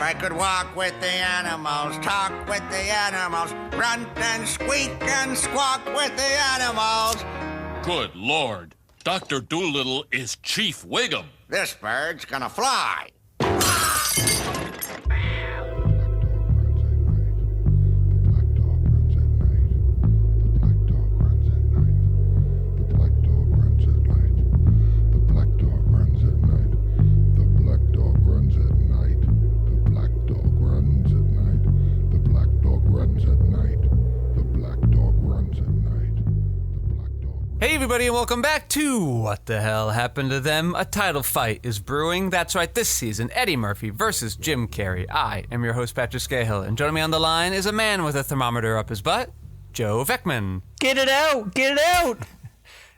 I could walk with the animals, talk with the animals, grunt and squeak and squawk with the animals. Good Lord. Dr. Dolittle is Chief Wiggum. This bird's gonna fly. Hey everybody, and welcome back to What the Hell Happened to Them? A title fight is brewing. That's right, this season, Eddie Murphy versus Jim Carrey. I am your host, Patrick Skeyhill, and joining me on the line is a man with a thermometer up his butt, Joe Vekeman. Get it out! Get it out!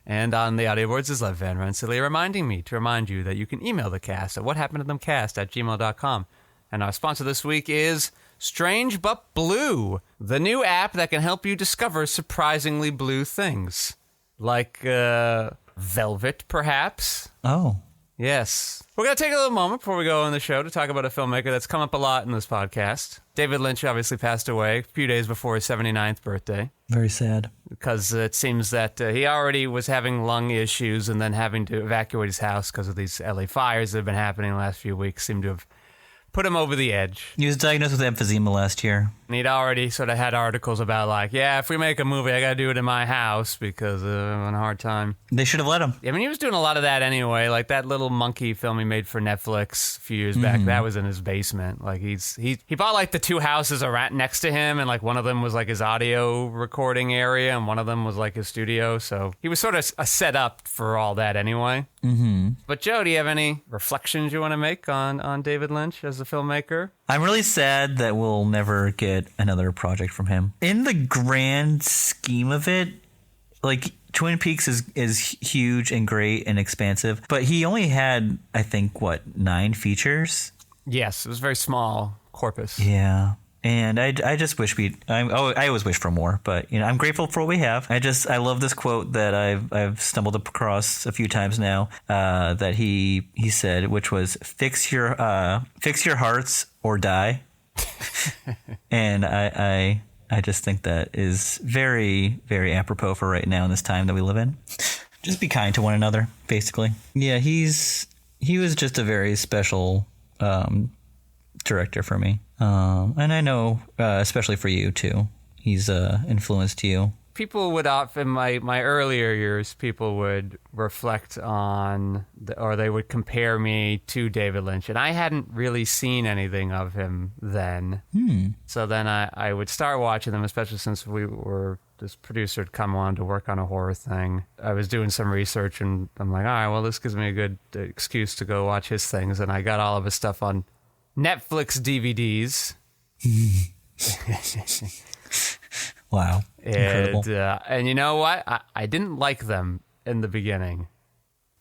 And on the audio boards is Lev Van Rensselaer reminding me to remind you that you can email the cast at whathappenedtothemcast@gmail.com. And our sponsor this week is Strange But Blue, the new app that can help you discover surprisingly blue things. Like, velvet, perhaps? Oh. Yes. We're going to take a little moment before we go on the show to talk about a filmmaker that's come up a lot in this podcast. David Lynch obviously passed away a few days before his 79th birthday. Very sad. Because it seems that he already was having lung issues and then having to evacuate his house because of these LA fires that have been happening the last few weeks seem to have put him over the edge. He was diagnosed with emphysema last year. And he'd already sort of had articles about like, yeah, if we make a movie, I got to do it in my house because I'm having a hard time. They should have let him. I mean, he was doing a lot of that anyway. Like that little monkey film he made for Netflix a few years back, that was in his basement. Like he bought like the two houses around next to him, and like one of them was like his audio recording area, and one of them was like his studio. So he was sort of a set up for all that anyway. Mm-hmm. But Joe, do you have any reflections you want to make on David Lynch as a filmmaker? I'm really sad that we'll never get another project from him. In the grand scheme of it, like Twin Peaks is huge and great and expansive, but he only had, I think, 9 features? Yes, it was a very small corpus. Yeah. And I just wish I always wish for more, but you know, I'm grateful for what we have. I love this quote that I've stumbled across a few times now, that he said, which was fix your hearts or die. And I just think that is very, very apropos for right now in this time that we live in. Just be kind to one another, basically. Yeah, he was just a very special director for me. And I know, especially for you too, he's influenced you. People would often, my earlier years, people would reflect on, or they would compare me to David Lynch, and I hadn't really seen anything of him then. So then I would start watching them, especially since this producer had come on to work on a horror thing. I was doing some research, and I'm like, all right, well, this gives me a good excuse to go watch his things, and I got all of his stuff on Netflix DVDs. Wow. Incredible. And you know what? I didn't like them in the beginning.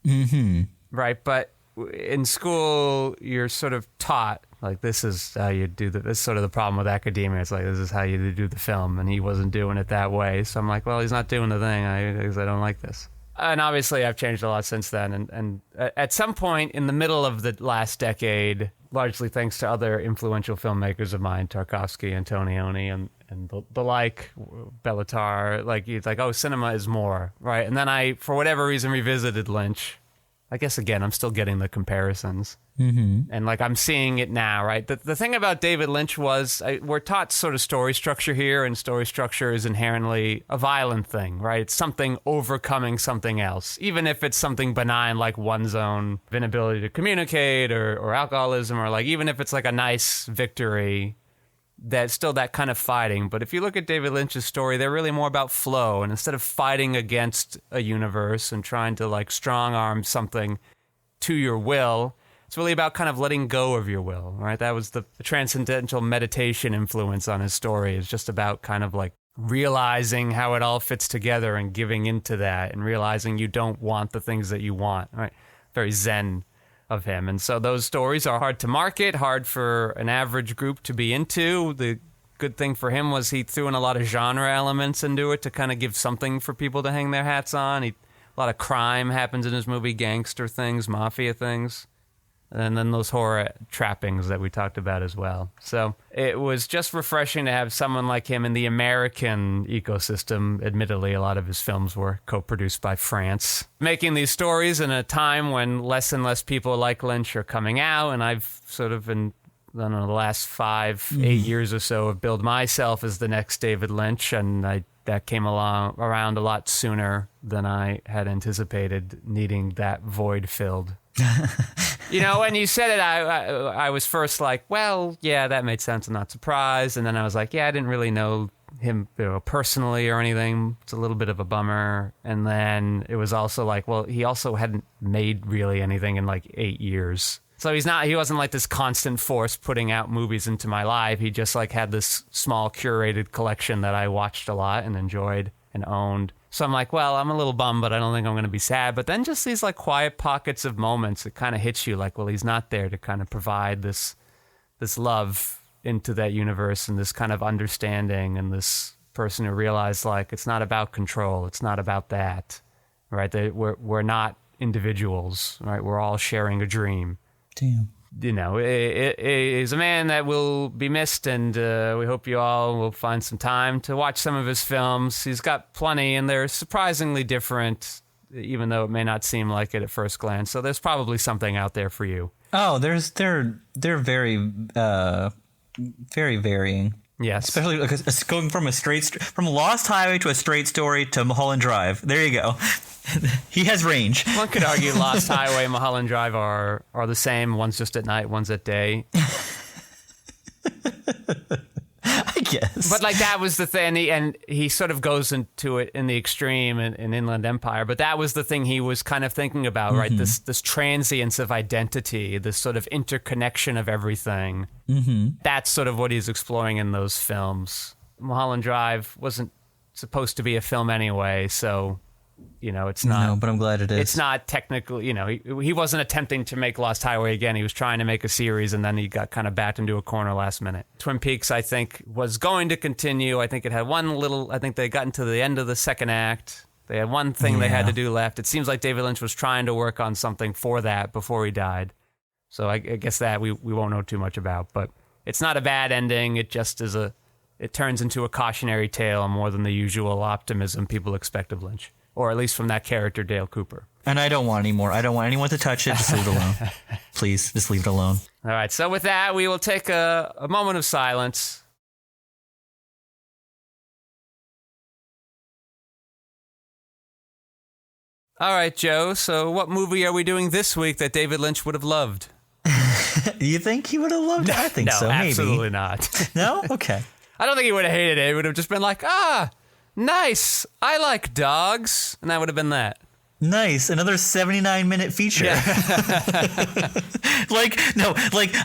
Mm-hmm. Right, but in school, you're sort of taught, like, this is how you do this is sort of the problem with academia. It's like, this is how you do the film, and he wasn't doing it that way. So I'm like, well, he's not doing the thing. I don't like this. And obviously, I've changed a lot since then. And at some point in the middle of the last decade, largely thanks to other influential filmmakers of mine, Tarkovsky, Antonioni, and the like, Bellatar, like, it's like, oh, cinema is more, right? And then I, for whatever reason, revisited Lynch. I guess, again, I'm still getting the comparisons. Mm-hmm. And, like, I'm seeing it now, right? The thing about David Lynch was we're taught sort of story structure here, and story structure is inherently a violent thing, right? It's something overcoming something else, even if it's something benign like one's own inability to communicate or alcoholism, or, like, even if it's, like, a nice victory, that's still that kind of fighting. But if you look at David Lynch's story, they're really more about flow. And instead of fighting against a universe and trying to, like, strong arm something to your will, it's really about kind of letting go of your will, right? That was the transcendental meditation influence on his story. It's just about kind of like realizing how it all fits together and giving into that, and realizing you don't want the things that you want, right? Very Zen of him. And so those stories are hard to market, hard for an average group to be into. The good thing for him was he threw in a lot of genre elements into it to kind of give something for people to hang their hats on. A lot of crime happens in his movie, gangster things, mafia things. And then those horror trappings that we talked about as well. So it was just refreshing to have someone like him in the American ecosystem. Admittedly, a lot of his films were co-produced by France. Making these stories in a time when less and less people like Lynch are coming out. And I've sort of been, I don't know, the last 8 years or so have billed myself as the next David Lynch. And that came around a lot sooner than I had anticipated, needing that void filled. You know, when you said it, I was first like, well, yeah, that made sense. I'm not surprised. And then I was like, yeah, I didn't really know him personally or anything. It's a little bit of a bummer. And then it was also like, well, he also hadn't made really anything in like 8 years. So he wasn't like this constant force putting out movies into my life. He just like had this small curated collection that I watched a lot and enjoyed and owned. So I'm like, well, I'm a little bummed, but I don't think I'm going to be sad. But then just these like quiet pockets of moments, it kind of hits you like, well, he's not there to kind of provide this love into that universe and this kind of understanding and this person who realized like it's not about control, it's not about that, right? That we're not individuals, right? We're all sharing a dream. Damn. You know, it is a man that will be missed, and we hope you all will find some time to watch some of his films. He's got plenty, and they're surprisingly different, even though it may not seem like it at first glance. So there's probably something out there for you. Oh, they're very very varying. Yes, especially because going from from Lost Highway to a straight story to Mulholland Drive. There you go. He has range. One could argue Lost Highway and Mulholland Drive are the same. One's just at night, one's at day. I guess. But like that was the thing, and he sort of goes into it in the extreme in Inland Empire. But that was the thing he was kind of thinking about, right? This transience of identity, this sort of interconnection of everything. That's sort of what he's exploring in those films. Mulholland Drive wasn't supposed to be a film anyway, so you know it's not. No, but I'm glad it is. It's not technically, you know, he wasn't attempting to make Lost Highway again. He was trying to make a series, and then he got kind of backed into a corner last minute. Twin Peaks, I think, was going to continue. I think it had I think they got into the end of the second act. They had one thing they had to do left. It seems like David Lynch was trying to work on something for that before he died. So I guess that we won't know too much about, but it's not a bad ending. It just is it turns into a cautionary tale more than the usual optimism people expect of Lynch. Or at least from that character, Dale Cooper. And I don't want any more. I don't want anyone to touch it. Just leave it alone. Please, just leave it alone. All right, so with that, we will take a moment of silence. All right, Joe, so what movie are we doing this week that David Lynch would have loved? You think he would have loved it? I think so, maybe. Absolutely not. No? Okay. I don't think he would have hated it. He would have just been like, nice. I like dogs. And that would have been that. Nice. Another 79-minute feature. Yeah.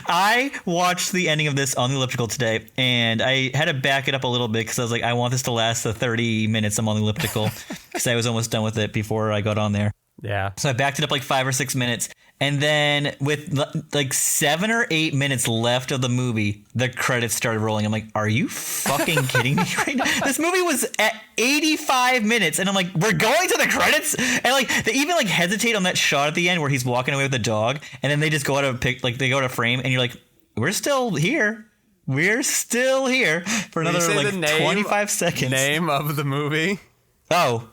I watched the ending of this on the elliptical today, and I had to back it up a little bit because I was like, I want this to last the 30 minutes I'm on the elliptical because I was almost done with it before I got on there. Yeah. So I backed it up like 5 or 6 minutes. And then with like 7 or 8 minutes left of the movie, the credits started rolling. I'm like, are you fucking kidding me right now? This movie was at 85 minutes. And I'm like, we're going to the credits? And like, they even like hesitate on that shot at the end where he's walking away with the dog. And then they just go out of they go out of frame. And you're like, we're still here. We're still here for another like 25 seconds. Name of the movie? Oh,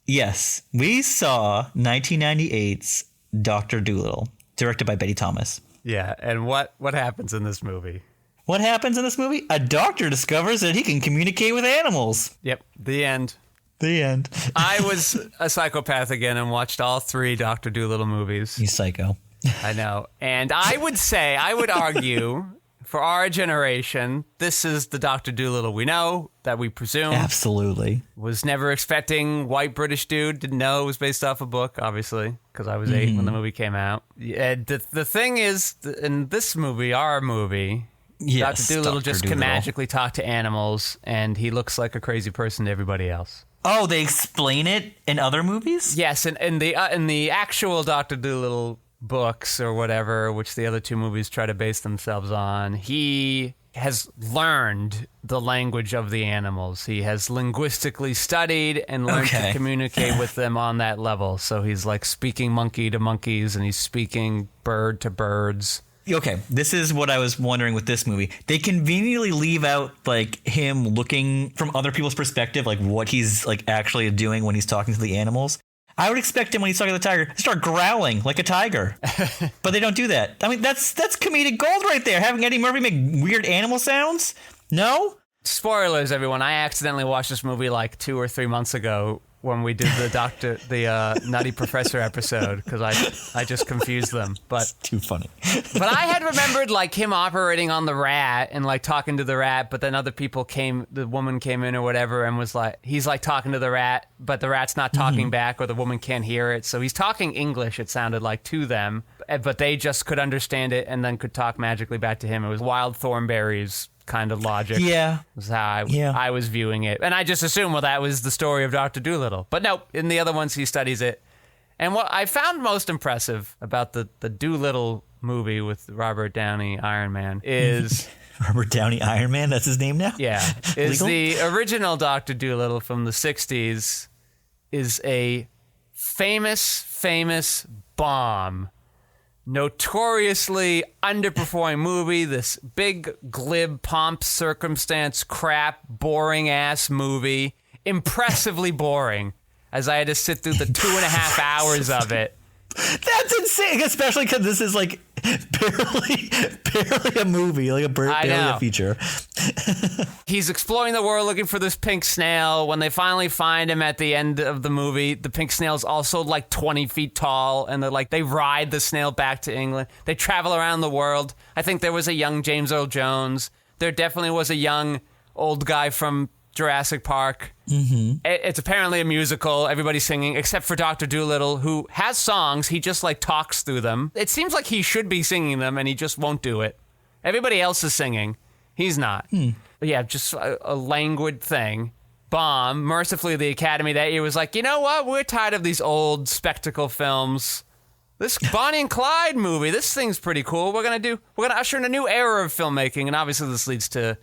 yes. We saw 1998's Dr. Dolittle, directed by Betty Thomas. Yeah, and what happens in this movie? What happens in this movie? A doctor discovers that he can communicate with animals. Yep, the end. The end. I was a psychopath again and watched all 3 Dr. Dolittle movies. You psycho. I know. And I would argue, for our generation, this is the Dr. Dolittle we know, that we presume. Absolutely. Was never expecting white British dude. Didn't know it was based off a book, obviously, because I was 8 when the movie came out. Yeah, the thing is, in this movie, our movie, yes, Dr. Dolittle just can magically talk to animals, and he looks like a crazy person to everybody else. Oh, they explain it in other movies? Yes, and in the actual Dr. Dolittle books or whatever, which the other 2 movies try to base themselves on, he has learned the language of the animals. He has linguistically studied and learned to communicate with them on that level. So he's like speaking monkey to monkeys and he's speaking bird to birds. Okay, this is what I was wondering with this movie. They conveniently leave out like him looking from other people's perspective, like what he's like actually doing when he's talking to the animals. I would expect him when he's talking to the tiger to start growling like a tiger, but they don't do that. I mean, that's comedic gold right there. Having Eddie Murphy make weird animal sounds. No. Spoilers, everyone. I accidentally watched this movie like 2 or 3 months ago when we did the Nutty Professor episode because I just confused them. But too funny. But I had remembered like him operating on the rat and like talking to the rat, but then other people the woman came in or whatever and was like, he's like talking to the rat, but the rat's not talking back or the woman can't hear it. So he's talking English, it sounded like, to them, but they just could understand it and then could talk magically back to him. It was Wild Thornberry's kind of logic. Yeah. Was how I was viewing it. And I just assumed, well, that was the story of Dr. Dolittle. But nope, in the other ones, he studies it. And what I found most impressive about the Dolittle movie with Robert Downey, Iron Man, is... Robert Downey, Iron Man? That's his name now? Yeah. Is the original Dr. Dolittle from the 60s is a famous bomb. Notoriously underperforming movie, this big, glib, pomp, circumstance, crap, boring-ass movie. Impressively boring, as I had to sit through the 2.5 hours of it. That's insane, especially because this is like barely a movie, like barely a feature. He's exploring the world looking for this pink snail. When they finally find him at the end of the movie, the pink snail's also like 20 feet tall, and they ride the snail back to England. They travel around the world. I think there was a young James Earl Jones. There definitely was a young old guy from Jurassic Park. Mm-hmm. It's apparently a musical. Everybody's singing except for Dr. Dolittle, who has songs. He just like talks through them. It seems like he should be singing them and he just won't do it. Everybody else is singing. He's not. But yeah, just a languid thing. Bomb. Mercifully, the Academy that year was like, you know what? We're tired of these old spectacle films. This Bonnie and Clyde movie, this thing's pretty cool. We're gonna usher in a new era of filmmaking, and obviously this leads to,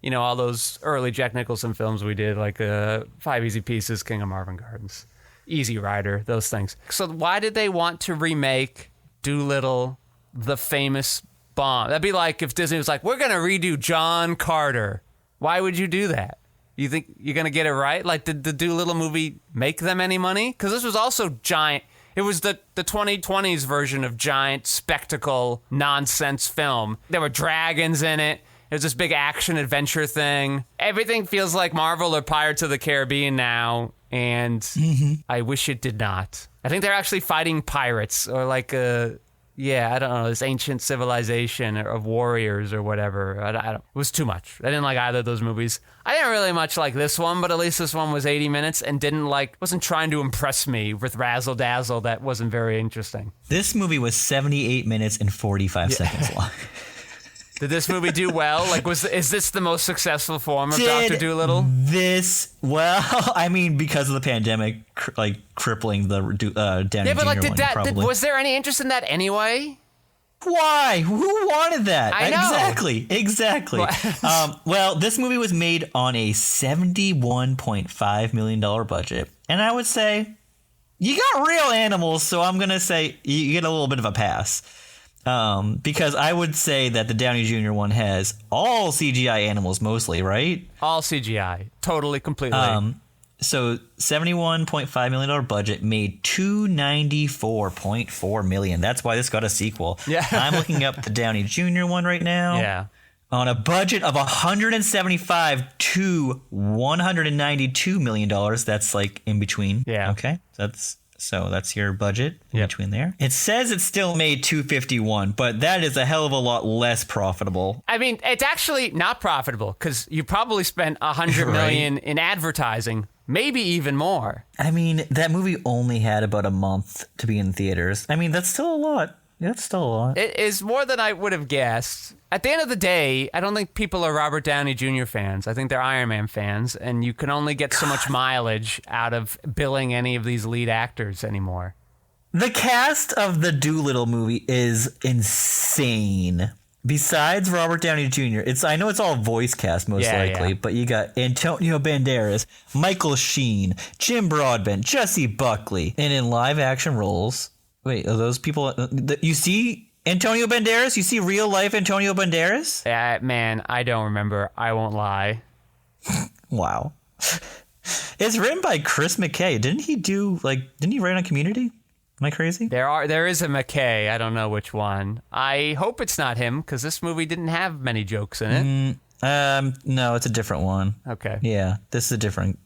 you know, all those early Jack Nicholson films we did, like 5 Easy Pieces, King of Marvin Gardens, Easy Rider, those things. So why did they want to remake Dolittle, the famous bomb? That'd be like if Disney was like, we're going to redo John Carter. Why would you do that? You think you're going to get it right? Like, did the Dolittle movie make them any money? Because this was also giant. It was the 2020s version of giant spectacle nonsense film. There were dragons in it. It was this big action-adventure thing. Everything feels like Marvel or Pirates of the Caribbean now, and I wish it did not. I think they're actually fighting pirates, or like I don't know, this ancient civilization of warriors or whatever. I don't. It was too much. I didn't like either of those movies. I didn't really much like this one, but at least this one was 80 minutes and wasn't trying to impress me with razzle-dazzle that wasn't very interesting. This movie was 78 minutes and 45 seconds long. Did this movie do well? Like, is this the most successful form of Dr. Dolittle? Well, I mean, because of the pandemic, crippling the Downey Jr. Like, probably. Was there any interest in that anyway? Why? Who wanted that? I know. Exactly. Well, this movie was made on a $71.5 million budget, and I would say you got real animals, so I'm gonna say you get a little bit of a pass. Because I would say that the Downey Jr. one has all CGI animals mostly, right? All CGI. Totally, completely. So $71.5 million budget made $294.4 million. That's why this got a sequel. Yeah. I'm looking up the Downey Jr. one right now. Yeah. On a budget of $175 to $192 million. That's like in between. Yeah. Okay. So that's your budget in between there. It says it still made $251, but that is a hell of a lot less profitable. I mean, it's actually not profitable because you probably spent $100 million in advertising, maybe even more. I mean, that movie only had about a month to be in theaters. I mean, that's still a lot. That's still a lot. It is more than I would have guessed. At the end of the day, I don't think people are Robert Downey Jr. fans. I think they're Iron Man fans, and you can only get so much mileage out of billing any of these lead actors anymore. The cast of the Dolittle movie is insane. Besides Robert Downey Jr., I know it's all voice cast most likely, but you got Antonio Banderas, Michael Sheen, Jim Broadbent, Jesse Buckley, and in live action roles. Wait, are those people? You see Antonio Banderas? You see real life Antonio Banderas? Man, I don't remember. I won't lie. Wow. It's written by Chris McKay. Didn't he write on Community? Am I crazy? There is a McKay. I don't know which one. I hope it's not him because this movie didn't have many jokes in it. No, it's a different one. Okay. Yeah, this is a different.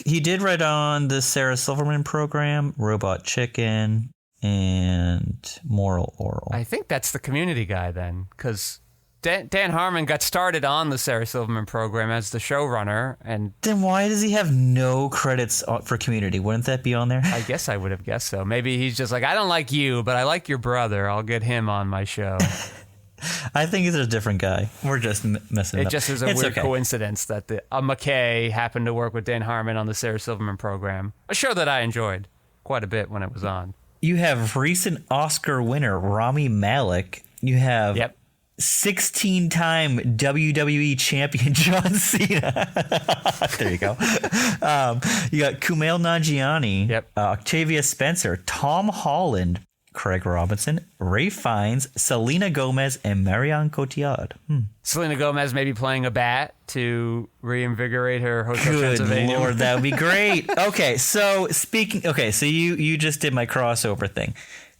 He did write on the Sarah Silverman program, Robot Chicken, and Moral Oral. I think that's the Community guy then, because Dan Harmon got started on the Sarah Silverman program as the showrunner, and then why does he have no credits for Community? Wouldn't that be on there? I guess I would have guessed so. Maybe he's just like, I don't like you, but I like your brother. I'll get him on my show. I think he's a different guy. We're just messing it up. It just is a weird coincidence that a McKay happened to work with Dan Harmon on the Sarah Silverman program, a show that I enjoyed quite a bit when it was on. You have recent Oscar winner Rami Malek. You have 16-time WWE champion John Cena. There you go. You got Kumail Nanjiani, Octavia Spencer, Tom Holland, Craig Robinson, Ray Fiennes, Selena Gomez, and Marion Cotillard. Selena Gomez may be playing a bat to reinvigorate her Hotel Transylvania. Good Lord, that would be great. Okay, so you just did my crossover thing.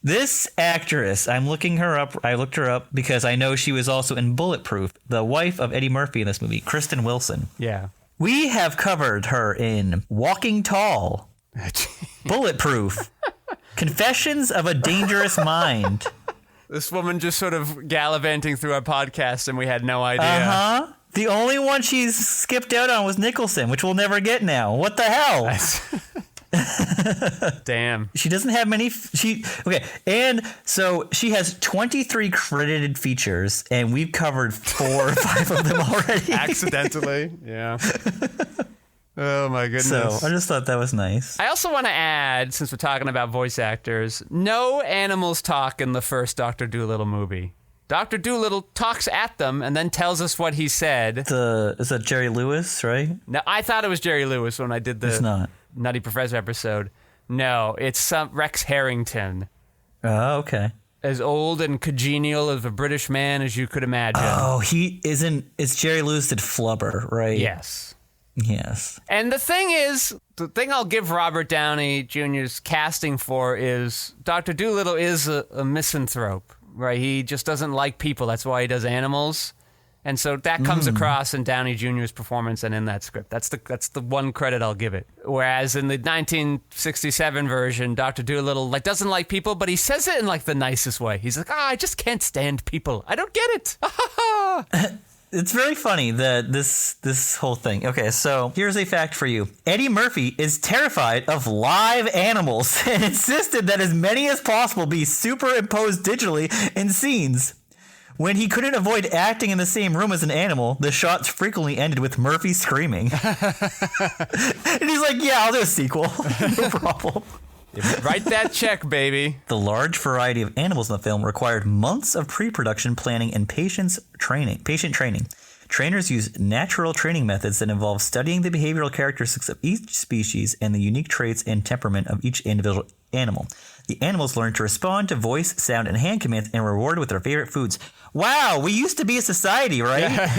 This actress, I looked her up because I know she was also in Bulletproof, the wife of Eddie Murphy in this movie, Kristen Wilson. Yeah. We have covered her in Walking Tall, Bulletproof, Confessions of a Dangerous Mind. This woman just sort of gallivanting through our podcast and we had no idea. Uh-huh. The only one she's skipped out on was Nicholson, which we'll never get now. What the hell? Damn. She doesn't have many. And so she has 23 credited features, and we've covered 4 or 5 of them already. Accidentally, yeah. Oh my goodness. So I just thought that was nice. I also want to add, since we're talking about voice actors, no animals talk in the first Dr. Dolittle movie. Dr. Dolittle talks at them and then tells us what he said. Is that Jerry Lewis, right? No, I thought it was Jerry Lewis when I did the It's not. Nutty Professor episode. No, it's Rex Harrington. Oh, okay. As old and congenial of a British man as you could imagine. Oh, he isn't. It's Jerry Lewis did Flubber, right? Yes. Yes. And the thing I'll give Robert Downey Jr.'s casting for is Dr. Dolittle is a misanthrope, right? He just doesn't like people. That's why he does animals. And so that comes across in Downey Jr.'s performance and in that script. That's the one credit I'll give it. Whereas in the 1967 version, Dr. Dolittle doesn't like people, but he says it in the nicest way. He's like, I just can't stand people. I don't get it. It's very funny that this whole thing. Okay, so here's a fact for you. Eddie Murphy is terrified of live animals and insisted that as many as possible be superimposed digitally in scenes. When he couldn't avoid acting in the same room as an animal, the shots frequently ended with Murphy screaming. And he's like, yeah, I'll do a sequel. No problem. Write that check, baby. The large variety of animals in the film required months of pre-production planning and patient training. Trainers use natural training methods that involve studying the behavioral characteristics of each species and the unique traits and temperament of each individual animal. The animals learn to respond to voice, sound, and hand commands and are rewarded with their favorite foods. Wow, we used to be a society, right?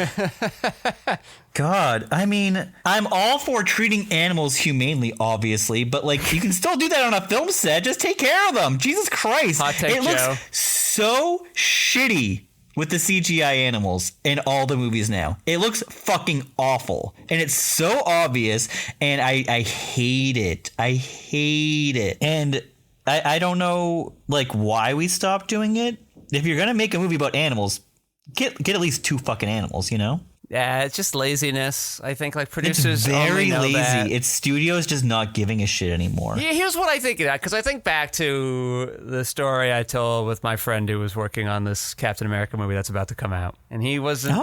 God, I mean, I'm all for treating animals humanely, obviously, but you can still do that on a film set. Just take care of them. Jesus Christ. Hot take, it looks so shitty with the CGI animals in all the movies now. It looks fucking awful. And it's so obvious, and I hate it. I hate it. And I don't know, why we stopped doing it. If you're going to make a movie about animals, get at least 2 fucking animals, you know? Yeah, it's just laziness. I think producers it's very only know lazy. that. It's studios just not giving a shit anymore. Yeah, here's what I think of that, because I think back to the story I told with my friend who was working on this Captain America movie that's about to come out, and he wasn't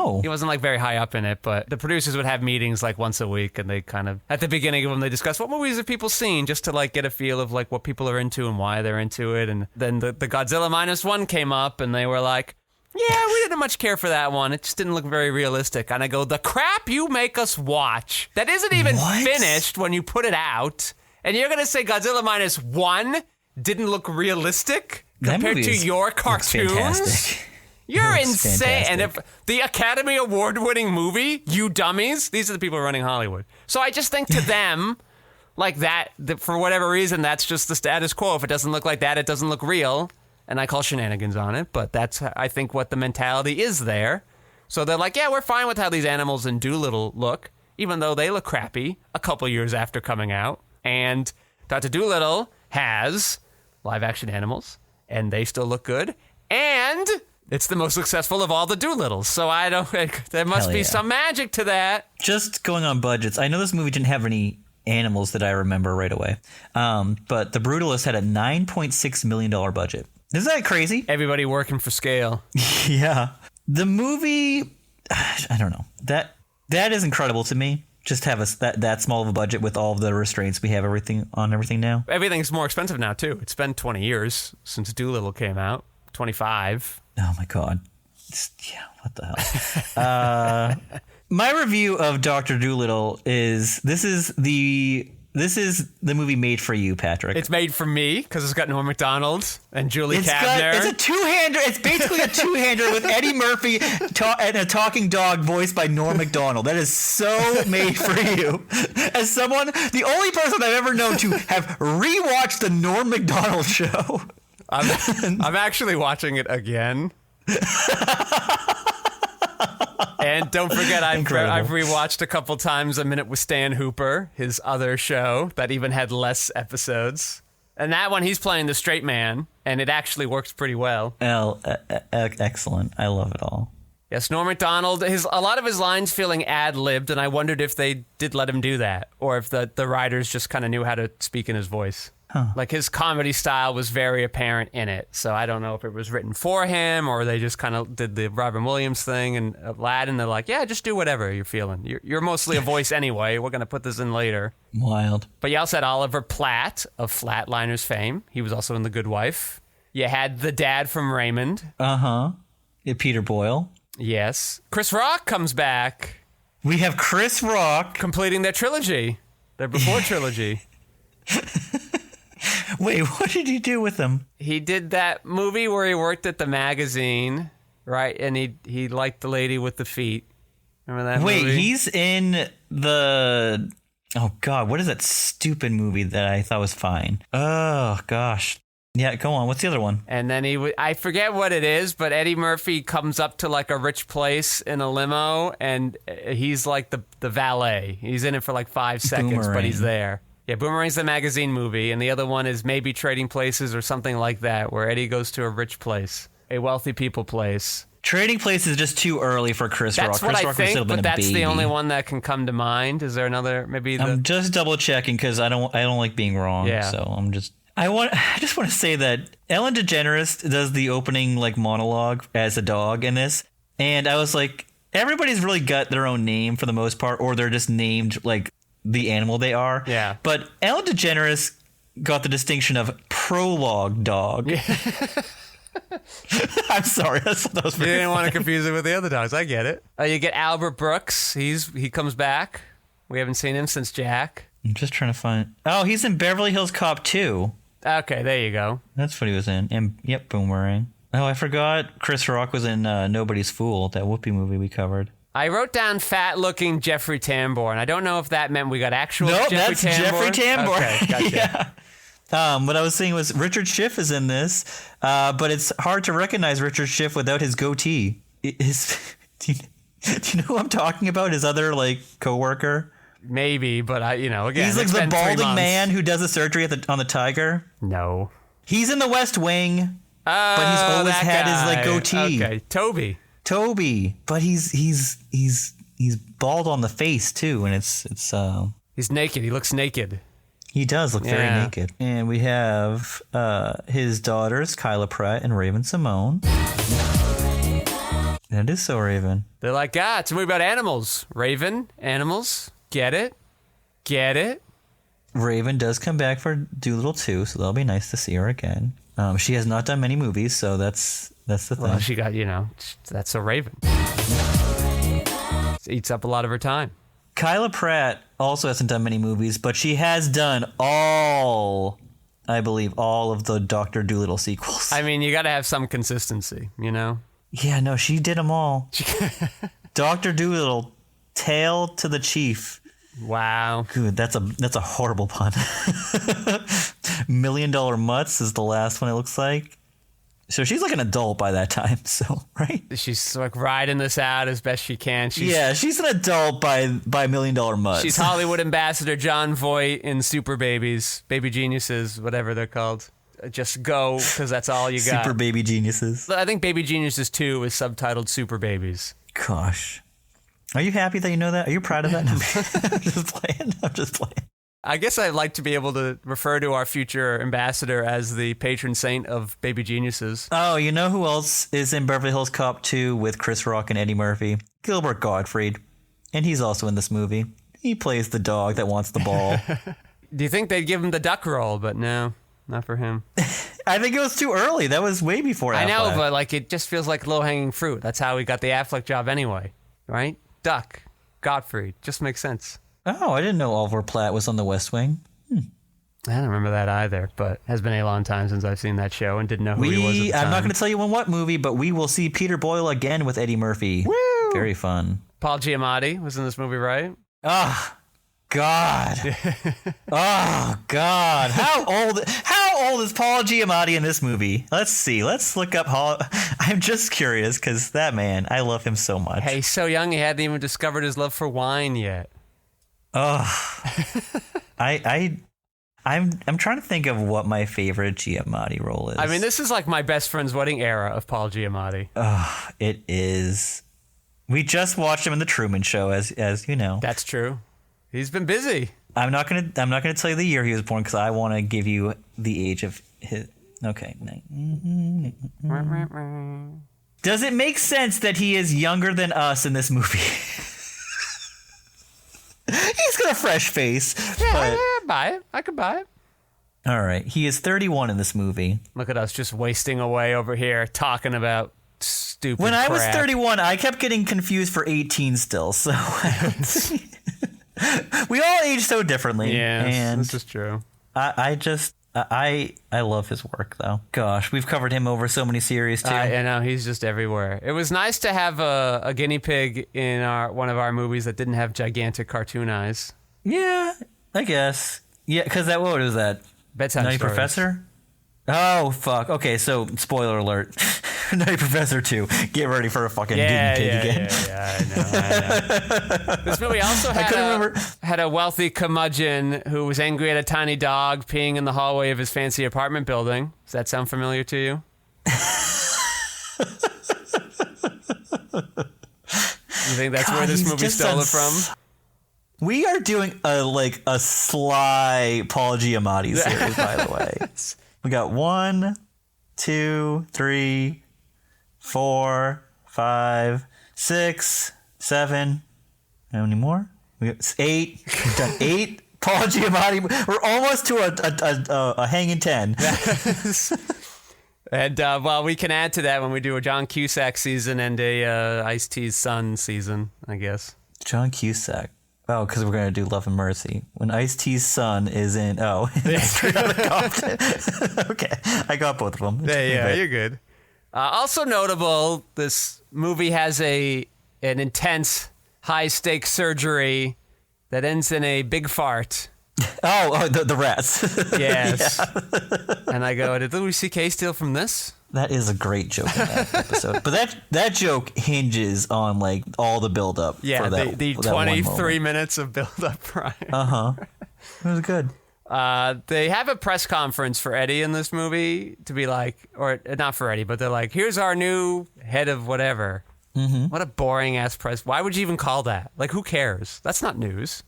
very high up in it, but the producers would have meetings once a week, and they kind of at the beginning of them they discuss what movies have people seen just to get a feel of what people are into and why they're into it, and then the Godzilla -1 came up, and they were like, Yeah, we didn't much care for that one. It just didn't look very realistic. And I go, the crap you make us watch that isn't even finished when you put it out, and you're going to say Godzilla -1 didn't look realistic compared to your cartoons? Fantastic. You're insane. Fantastic. And if the Academy Award-winning movie, you dummies, these are the people running Hollywood. So I just think to them, like that for whatever reason, that's just the status quo. If it doesn't look like that, it doesn't look real. And I call shenanigans on it, but that's, I think, what the mentality is there. So they're like, yeah, we're fine with how these animals in Dolittle look, even though they look crappy a couple years after coming out. And Dr. Dolittle has live-action animals, and they still look good. And it's the most successful of all the Dolittles. So I don't think there must be some magic to that. Just going on budgets, I know this movie didn't have any animals that I remember right away, but The Brutalist had a $9.6 million budget. Isn't that crazy? Everybody working for scale. Yeah. The movie, I don't know. That is incredible to me. Just have that small of a budget with all of the restraints we have everything now. Everything's more expensive now, too. It's been 20 years since Dolittle came out. 25. Oh, my God. Yeah, what the hell? My review of Dr. Dolittle is this is the movie made for you, Patrick. It's made for me because it's got Norm Macdonald and Julie Kavner. It's a two-hander. It's basically a two-hander with Eddie Murphy and a talking dog voiced by Norm Macdonald. That is so made for you. As someone, the only person I've ever known to have rewatched the Norm Macdonald show. I'm actually watching it again. And don't forget, I've rewatched a couple times A Minute with Stan Hooper, his other show that even had less episodes. And that one, he's playing the straight man, and it actually works pretty well. Excellent. I love it all. Yes, Norm Macdonald, a lot of his lines feeling ad-libbed, and I wondered if they did let him do that, or if the writers just kind of knew how to speak in his voice. Huh. Like, his comedy style was very apparent in it, so I don't know if it was written for him, or they just kind of did the Robin Williams thing, and Aladdin, they're like, yeah, just do whatever you're feeling. You're mostly a voice anyway, we're going to put this in later. Wild. But you also had Oliver Platt of Flatliners fame. He was also in The Good Wife. You had the dad from Raymond. Uh-huh. Yeah, Peter Boyle. Yes. Chris Rock comes back. We have Chris Rock. Completing their trilogy. Their before trilogy. Wait, what did he do with them? He did that movie where he worked at the magazine, right? And he liked the lady with the feet. Remember that movie? Wait, he's in the... Oh, God, what is that stupid movie that I thought was fine? Oh, gosh. Yeah, go on. What's the other one? And then I forget what it is, but Eddie Murphy comes up to like a rich place in a limo, and he's like the valet. He's in it for like 5 seconds, Boomerang. but he's there. Yeah, Boomerang's the magazine movie, and the other one is maybe Trading Places or something like that, where Eddie goes to a rich place, a wealthy people place. Trading Place is just too early for Chris Rock. That's what Chris I Rock think, but that's baby. the only one that can come to mind. Is there another? Maybe I'm just double checking because I don't like being wrong. Yeah. So I'm just. I just want to say that Ellen DeGeneres does the opening like monologue as a dog in this, and I was like, everybody's really got their own name for the most part, or they're just named like the animal they are. Yeah. But Ellen DeGeneres got the distinction of prologue dog. Yeah. I'm sorry. That was you very didn't want to funny. confuse it with the other dogs. I get it. You get Albert Brooks. He comes back. We haven't seen him since Jack. I'm just trying to find. Oh, he's in Beverly Hills Cop 2. Okay, there you go. That's what he was in. And yep, Boomerang. Oh, I forgot Chris Rock was in Nobody's Fool, that Whoopi movie we covered. I wrote down fat-looking Jeffrey Tambor, and I don't know if that meant we got actual Nope, Jeffrey that's Tambor. Jeffrey Tambor. Okay, gotcha. Yeah. What I was saying was Richard Schiff is in this, but it's hard to recognize Richard Schiff without his goatee. Do you know who I'm talking about? His other like coworker. Maybe, but again, he's like it's the been 3 balding months. man who does the surgery on the tiger. No. He's in The West Wing, but he's always that had his like guy. goatee. Okay, Toby, but he's bald on the face too, and it's he's naked. He looks naked. he does look very naked. And we have his daughters, Kyla Pratt and Raven Simone. That is so Raven. They're like, it's a movie about animals. Raven, animals, get it? Get it? Raven does come back for Dolittle 2, so that'll be nice to see her again. She has not done many movies, so that's That's the thing. Well, she got, that's a raven. Eats up a lot of her time. Kyla Pratt also hasn't done many movies, but she has done all of the Dr. Dolittle sequels. I mean, you got to have some consistency, Yeah, no, she did them all. Dr. Dolittle, Tail to the Chief. Wow. Good, that's a horrible pun. $1 Million Mutts is the last one, it looks like. So she's like an adult by that time, so, right? She's like riding this out as best she can. She's an adult by $1 Million Mutts. She's Hollywood ambassador John Voight in Super Babies, Baby Geniuses, whatever they're called. Just go, because that's all you got. Super Baby Geniuses. I think Baby Geniuses 2 is subtitled Super Babies. Gosh. Are you happy that you know that? Are you proud of that? I'm just playing. I guess I'd like to be able to refer to our future ambassador as the patron saint of Baby Geniuses. Oh, you know who else is in Beverly Hills Cop 2 with Chris Rock and Eddie Murphy? Gilbert Gottfried. And he's also in this movie. He plays the dog that wants the ball. Do you think they'd give him the duck role? But no, not for him. I think it was too early. That was way before Affleck. I know, but it just feels like low-hanging fruit. That's how he got the Affleck job anyway, right? Duck, Gottfried. Just makes sense. Oh, I didn't know Oliver Platt was on The West Wing. I don't remember that either, but it has been a long time since I've seen that show and didn't know who he was at the time. I'm not going to tell you in what movie, but we will see Peter Boyle again with Eddie Murphy. Woo! Very fun. Paul Giamatti was in this movie, right? Oh, God. Oh, God. How old is Paul Giamatti in this movie? Let's see. Let's look up. I'm just curious because that man, I love him so much. Hey, he's so young he hadn't even discovered his love for wine yet. Oh, I'm trying to think of what my favorite Giamatti role is. I mean, this is like my best friend's wedding era of Paul Giamatti. Oh, it is. We just watched him in the Truman Show, as you know. That's true. He's been busy. I'm not gonna tell you the year he was born because I want to give you the age of his. Okay. Does it make sense that he is younger than us in this movie? He's got a fresh face. Yeah, buy it. I could buy it. All right. He is 31 in this movie. Look at us just wasting away over here talking about stupid When I was crap. 31, I kept getting confused for 18 still. So we all age so differently. Yeah, and this is true. I love his work, though. Gosh, we've covered him over so many series, too. I know, he's just everywhere. It was nice to have a guinea pig in one of our movies that didn't have gigantic cartoon eyes. Yeah, I guess. Yeah, because what was that? Bedtime Nutty Stories. Professor? Oh, fuck. Okay, so spoiler alert. Nutty Professor 2. Get ready for a fucking guinea pig again. Yeah, I know. This movie also had a wealthy curmudgeon who was angry at a tiny dog peeing in the hallway of his fancy apartment building. Does that sound familiar to you? You think that's where this movie stole it from? We are doing a sly Paul Giamatti series, by the way. We got 1, 2, 3, 4, 5, 6, 7. How many more? We got 8. We've done 8 Paul Giamatti. We're almost to a hanging 10. And well, we can add to that when we do a John Cusack season and a Ice-T's Son season, I guess. John Cusack. Oh, because we're going to do Love and Mercy. When Ice-T's son is in... Oh, Straight Outta Compton. Okay, I got both of them. Yeah, you're good. Also notable, this movie has an intense, high-stakes surgery that ends in a big fart. Oh, the rats. Yes. Yeah. And I go, did Louis C.K. steal from this? That is a great joke in that episode. But that joke hinges on like all the build-up. Yeah, for that, the for that 23 minutes of build-up prior. Uh-huh. It was good. They have a press conference for Eddie in this movie to be like, or not for Eddie, but they're like, here's our new head of whatever. Mm-hmm. What a boring-ass press. Why would you even call that? Like, who cares? That's not news.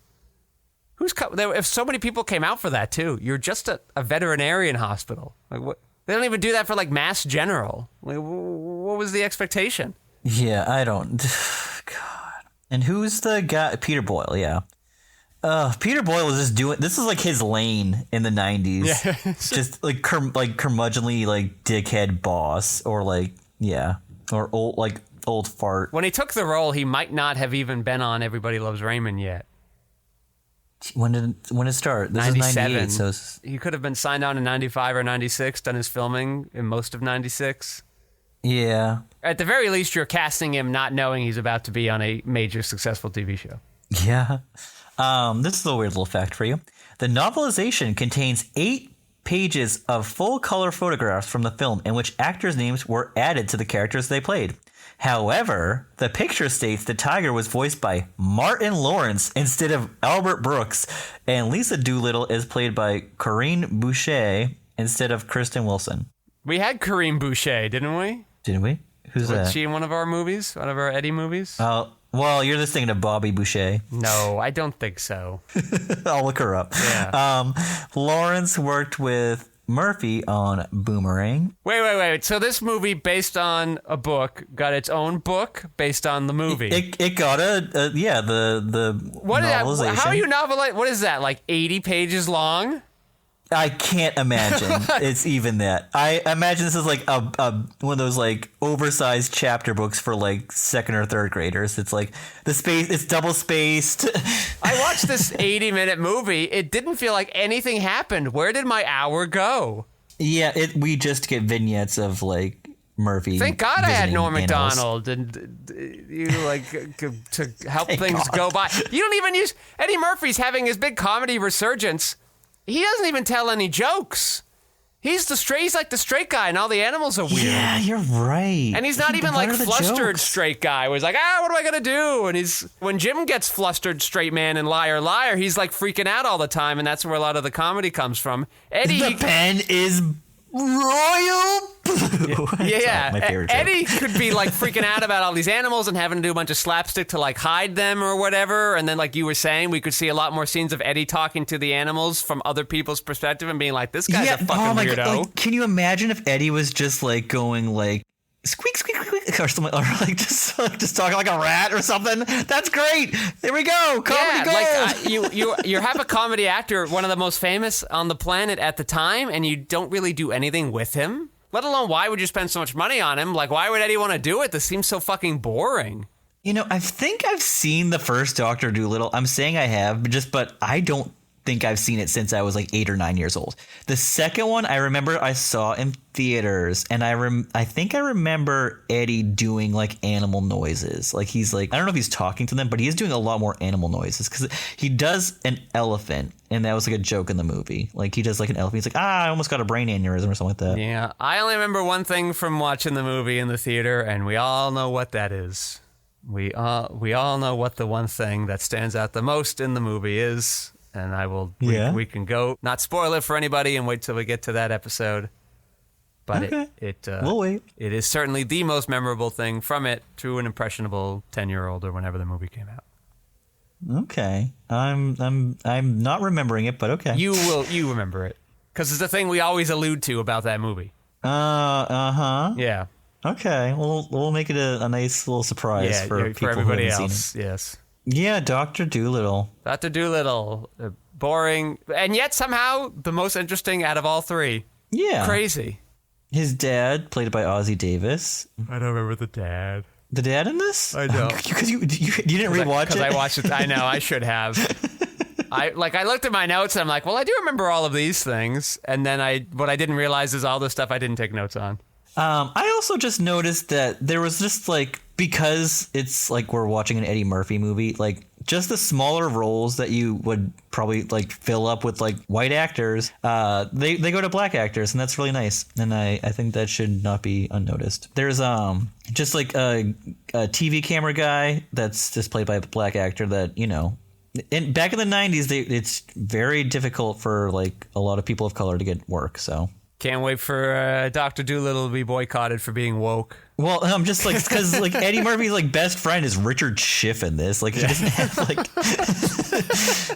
If so many people came out for that, too. You're just a veterinarian hospital. Like, what? They don't even do that for, like, Mass General. Like, what was the expectation? Yeah, I don't... God. And who's the guy? Peter Boyle, yeah. Peter Boyle was just doing... This is, like, his lane in the 90s. Yeah. Just, like, curmudgeonly, like, dickhead boss. Or, like, Yeah. Or old fart. When he took the role, he might not have even been on Everybody Loves Raymond yet. When did it start? This 97. is 98, so he could have been signed on in 95 or 96, done his filming in most of 96. yeah. At the very least, you're casting him not knowing he's about to be on a major successful TV show. Yeah. This is a weird little fact for you. The novelization contains 8 pages of full-color photographs from the film in which actors' names were added to the characters they played. However, the picture states the tiger was voiced by Martin Lawrence instead of Albert Brooks, and Lisa Doolittle is played by Corinne Boucher instead of Kristen Wilson. We had Corinne Boucher, didn't we? Didn't we? Who's Was that? she in one of our movies? One of our Eddie movies? Well, you're just thinking of Bobby Boucher. No, I don't think so. I'll look her up. Yeah. Lawrence worked with Murphy on Boomerang. Wait. So this movie, based on a book, got its own book based on the movie. It got the What novelization. is that? How are you novelize? What is that? Like 80 pages long? I can't imagine it's even that. I imagine this is like a one of those like oversized chapter books for like second or third graders. It's like it's double spaced. I watched this 80-minute movie. It didn't feel like anything happened. Where did my hour go? Yeah, we just get vignettes of like Murphy. Thank God I had visiting Norm animals. Macdonald and you like to help things go by. You don't even use Eddie Murphy's having his big comedy resurgence. He doesn't even tell any jokes. He's like the straight guy, and all the animals are weird. Yeah, you're right. And he's not even like flustered straight guy. Where he's like, what am I gonna do? And when Jim gets flustered straight man and liar, he's like freaking out all the time, and that's where a lot of the comedy comes from. Eddie, the pen is royal blue. Yeah. My favorite joke. Eddie could be like freaking out about all these animals and having to do a bunch of slapstick to like hide them or whatever. And then, like you were saying, we could see a lot more scenes of Eddie talking to the animals from other people's perspective and being like, "This guy's a fucking weirdo." God, like, can you imagine if Eddie was just like going like squeak squeak squeak or something, or like just talking like a rat or something? That's great. There we go. Comedy gold. Like you have a comedy actor, one of the most famous on the planet at the time, and you don't really do anything with him. Let alone, why would you spend so much money on him? Like, why would Eddie want to do it? This seems so fucking boring. You know, I think I've seen the first Dr. Dolittle. I'm saying I have, but I don't think I've seen it since I was like 8 or 9 years old. The second one I remember I saw in theaters, and I think I remember Eddie doing like animal noises. Like he's like, I don't know if he's talking to them, but he is doing a lot more animal noises because he does an elephant, and that was like a joke in the movie. Like he does like an elephant. He's like, I almost got a brain aneurysm or something like that. Yeah, I only remember one thing from watching the movie in the theater, and we all know what that is. We all know what the one thing that stands out the most in the movie is. And we can go, not spoil it for anybody and wait till we get to that episode. But okay. We'll wait. It is certainly the most memorable thing from it to an impressionable 10-year-old or whenever the movie came out. Okay. I'm not remembering it, but okay. You remember it. Because it's the thing we always allude to about that movie. Uh-huh. Yeah. Okay. We'll make it a nice little surprise for people everybody who haven't else. seen it. Yes. Yeah, Dr. Dolittle. Dr. Dolittle. Boring. And yet somehow the most interesting out of all three. Yeah. Crazy. His dad, played by Ozzie Davis. I don't remember the dad. The dad in this? I don't. Because you didn't rewatch it? Because I watched it. I know. I should have. I looked at my notes and I'm like, well, I do remember all of these things. And then what I didn't realize is all the stuff I didn't take notes on. I also just noticed that there was just like, because it's like we're watching an Eddie Murphy movie, like just the smaller roles that you would probably like fill up with like white actors, they go to black actors, and that's really nice. And I think that should not be unnoticed. There's just like a TV camera guy that's just played by a black actor that, you know, back in the 90s, it's very difficult for like a lot of people of color to get work. So can't wait for Dr. Dolittle to be boycotted for being woke. Well, I'm just like, because like Eddie Murphy's like best friend is Richard Schiff in this. Like he doesn't have like.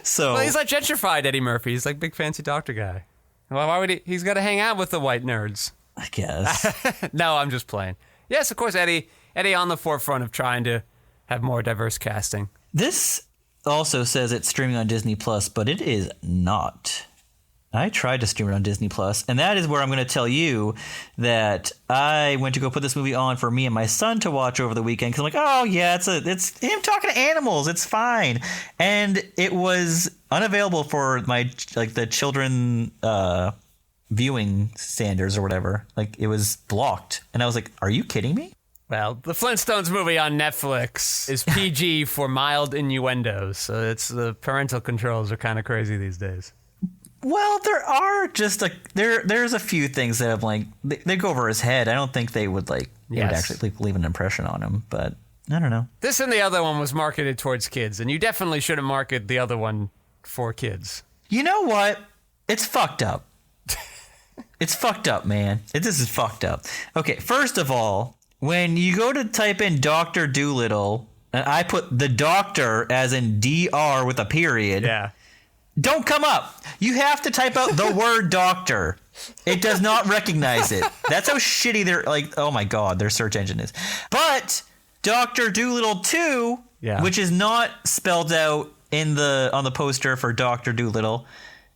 So well, he's like gentrified Eddie Murphy. He's like big fancy doctor guy. Well, why would he? He's got to hang out with the white nerds. I guess. No, I'm just playing. Yes, of course, Eddie on the forefront of trying to have more diverse casting. This also says it's streaming on Disney Plus, but it is not. I tried to stream it on Disney Plus, and that is where I'm going to tell you that I went to go put this movie on for me and my son to watch over the weekend because I'm like, oh yeah, it's him talking to animals, it's fine, and it was unavailable for my the children viewing standards or whatever. Like it was blocked, and I was like, are you kidding me? Well, the Flintstones movie on Netflix is PG for mild innuendos, so it's the parental controls are kind of crazy these days. Well, there are just there's a few things that have like they go over his head. I don't think they would would actually leave an impression on him, but I don't know. This and the other one was marketed towards kids, and you definitely shouldn't market the other one for kids. You know what? It's fucked up. It's fucked up, man. This is fucked up. Okay, first of all, when you go to type in Dr. Dolittle, and I put the doctor as in DR with a period. Yeah. Don't come up. You have to type out the word doctor. It does not recognize it. That's how shitty oh my God, their search engine is. But Dr. Dolittle 2, which is not spelled out on the poster for Dr. Dolittle,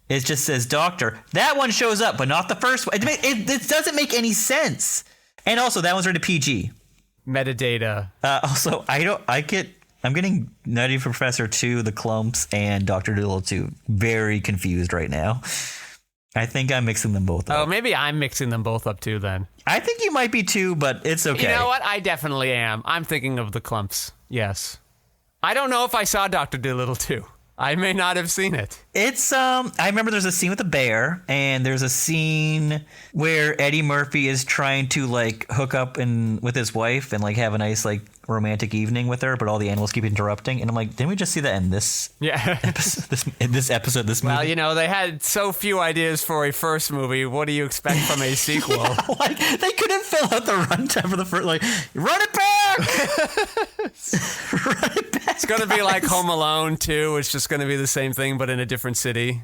it just says doctor. That one shows up, but not the first one. It doesn't make any sense. And also, that one's rated PG. Metadata. Also, I'm getting Nutty Professor 2, The Clumps, and Dr. Dolittle 2 very confused right now. I think I'm mixing them both up. Oh, maybe I'm mixing them both up too then. I think you might be too, but it's okay. You know what? I definitely am. I'm thinking of The Clumps. Yes. I don't know if I saw Dr. Dolittle 2. I may not have seen it. It's I remember there's a scene with a bear, and there's a scene where Eddie Murphy is trying to hook up with his wife and have a nice romantic evening with her, but all the animals keep interrupting. And I'm like, didn't we just see that in this episode, this movie? Well, they had so few ideas for a first movie. What do you expect from a sequel? Yeah, they couldn't fill out the runtime for the first. Run it back! Run it back! It's going to be like Home Alone 2. It's just going to be the same thing, but in a different city.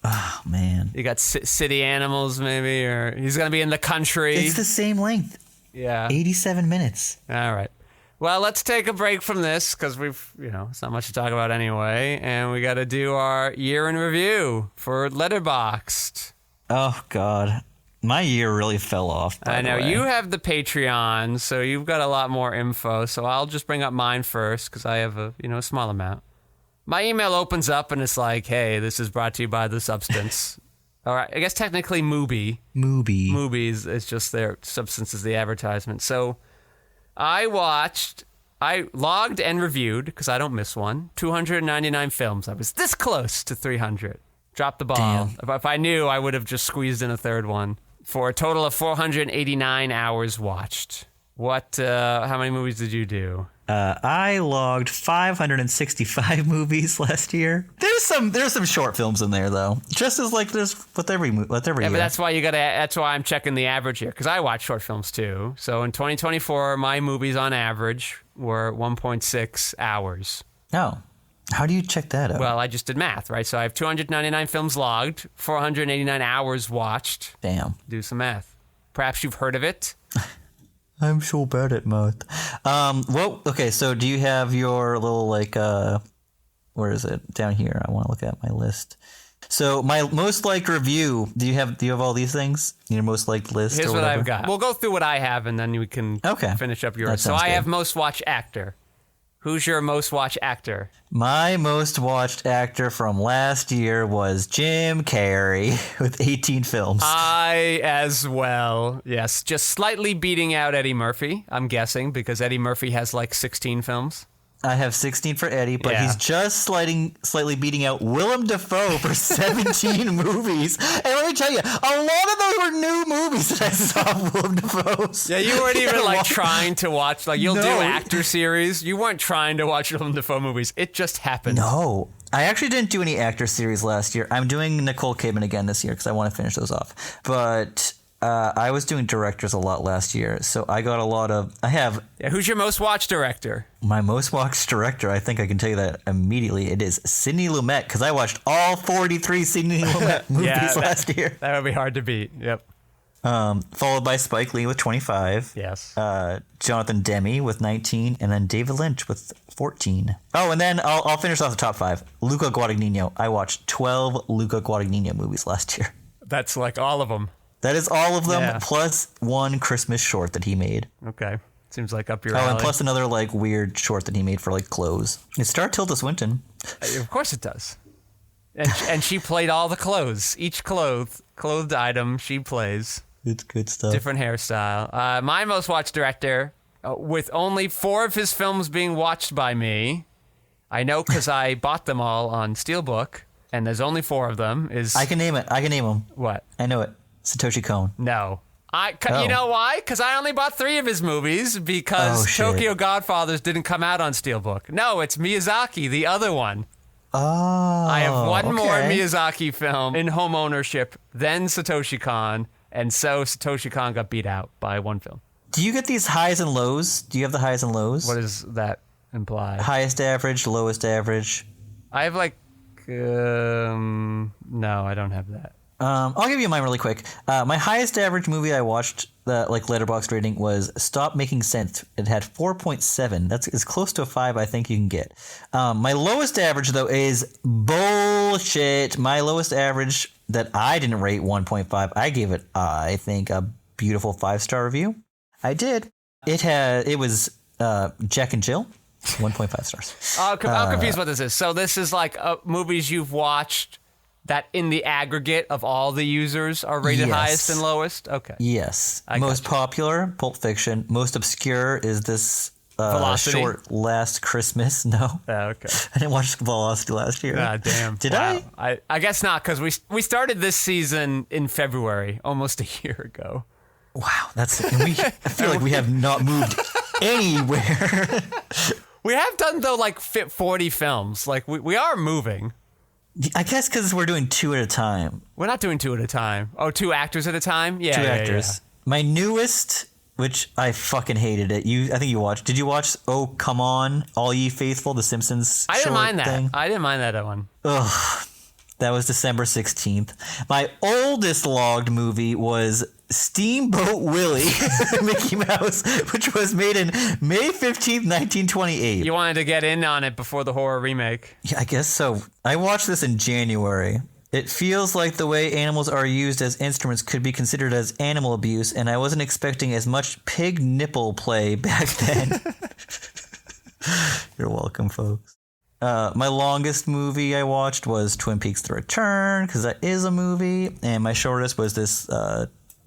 Oh, man. You got city animals, maybe, or he's going to be in the country. It's the same length. Yeah. 87 minutes. All right. Well, let's take a break from this because it's not much to talk about anyway. And we got to do our year in review for Letterboxd. Oh, God. My year really fell off. I know. You have the Patreon, so you've got a lot more info. So I'll just bring up mine first because I have a small amount. My email opens up and it's like, hey, this is brought to you by The Substance. All right. I guess technically Mubi. Movies, it's just their Substance is the advertisement. So I logged and reviewed, because I don't miss one, 299 films. I was this close to 300. Dropped the ball. Damn. If I knew, I would have just squeezed in a third one. For a total of 489 hours watched. How many movies did you do? I logged 565 movies last year. There's some short films in there though. Just as there's with every year. But that's why that's why I'm checking the average here, because I watch short films too. So in 2024, my movies on average were 1.6 hours. Oh. How do you check that out? Well, I just did math, right? So I have 299 films logged, 489 hours watched. Damn. Do some math. Perhaps you've heard of it. I'm so bad at math. Okay, so do you have your little where is it? Down here. I want to look at my list. So my most liked review, do you have all these things? Your most liked list? Here's or what whatever? I've got. We'll go through what I have and then we can finish up yours. So I have most watched actor. Who's your most watched actor? My most watched actor from last year was Jim Carrey with 18 films. I as well. Yes, just slightly beating out Eddie Murphy, I'm guessing, because Eddie Murphy has 16 films. I have 16 for Eddie, but he's just slightly beating out Willem Dafoe for 17 movies. And let me tell you, a lot of those were new movies that I saw Willem Dafoe's. Yeah, you weren't even trying to watch, you'll do actor series. You weren't trying to watch Willem Dafoe movies. It just happened. No. I actually didn't do any actor series last year. I'm doing Nicole Kidman again this year because I want to finish those off. But I was doing directors a lot last year, so I got a lot of... who's your most watched director? My most watched director, I think I can tell you that immediately. It is Sidney Lumet, because I watched all 43 Sidney Lumet movies last year. That would be hard to beat, yep. Followed by Spike Lee with 25. Yes. Jonathan Demme with 19, and then David Lynch with 14. Oh, and then I'll finish off the top 5. Luca Guadagnino. I watched 12 Luca Guadagnino movies last year. That's like all of them. That is all of them, plus one Christmas short that he made. Okay. Seems like up your alley. Oh, and plus another like weird short that he made for like clothes. It starred Tilda Swinton. Of course it does. And she played all the clothes. Each clothed item she plays. It's good stuff. Different hairstyle. My most watched director, with only 4 of his films being watched by me, I know because I bought them all on Steelbook, and there's only 4 of them, is... I can name it. I can name them. What? I know it. Satoshi Kon. No. You know why? Because I only bought 3 of his movies because Tokyo Godfathers didn't come out on Steelbook. No, it's Miyazaki, the other one. Oh, I have one more Miyazaki film in home ownership than Satoshi Kon, and so Satoshi Kon got beat out by one film. Do you get these highs and lows? Do you have the highs and lows? What does that imply? Highest average, lowest average. I have like, no, I don't have that. I'll give you mine really quick. My highest average movie I watched, like Letterboxd rating, was Stop Making Sense. It had 4.7. That's as close to a 5 I think you can get. My lowest average, though, is bullshit. My lowest average that I didn't rate 1.5. I gave it, I think, a beautiful 5-star review. I did. It was Jack and Jill, 1.5 stars. I'm confused what this is. So this is like movies you've watched that in the aggregate of all the users are rated highest and lowest? Okay. Yes. Most popular, Pulp Fiction. Most obscure is this Velocity? short Last Christmas. No. Okay. I didn't watch Velocity last year. God damn. Did wow. I? I guess not, because we started this season in February, almost a year ago. Wow. I feel like we have not moved anywhere. We have done, though, like 40 films. Like, we are moving. I guess because we're doing 2 at a time. We're not doing 2 at a time. Oh, 2 actors at a time? Yeah, 2 actors. Yeah. My newest, which I fucking hated it. I think you watched. Did you watch Oh Come On, All Ye Faithful, The Simpsons I didn't mind that. Thing? I didn't mind that one. Ugh. That was December 16th. My oldest logged movie was Steamboat Willie, Mickey Mouse, which was made in May 15th, 1928. You wanted to get in on it before the horror remake. Yeah, I guess so. I watched this in January. It feels like the way animals are used as instruments could be considered as animal abuse, and I wasn't expecting as much pig nipple play back then. You're welcome, folks. My longest movie I watched was Twin Peaks: The Return, because that is a movie, and my shortest was this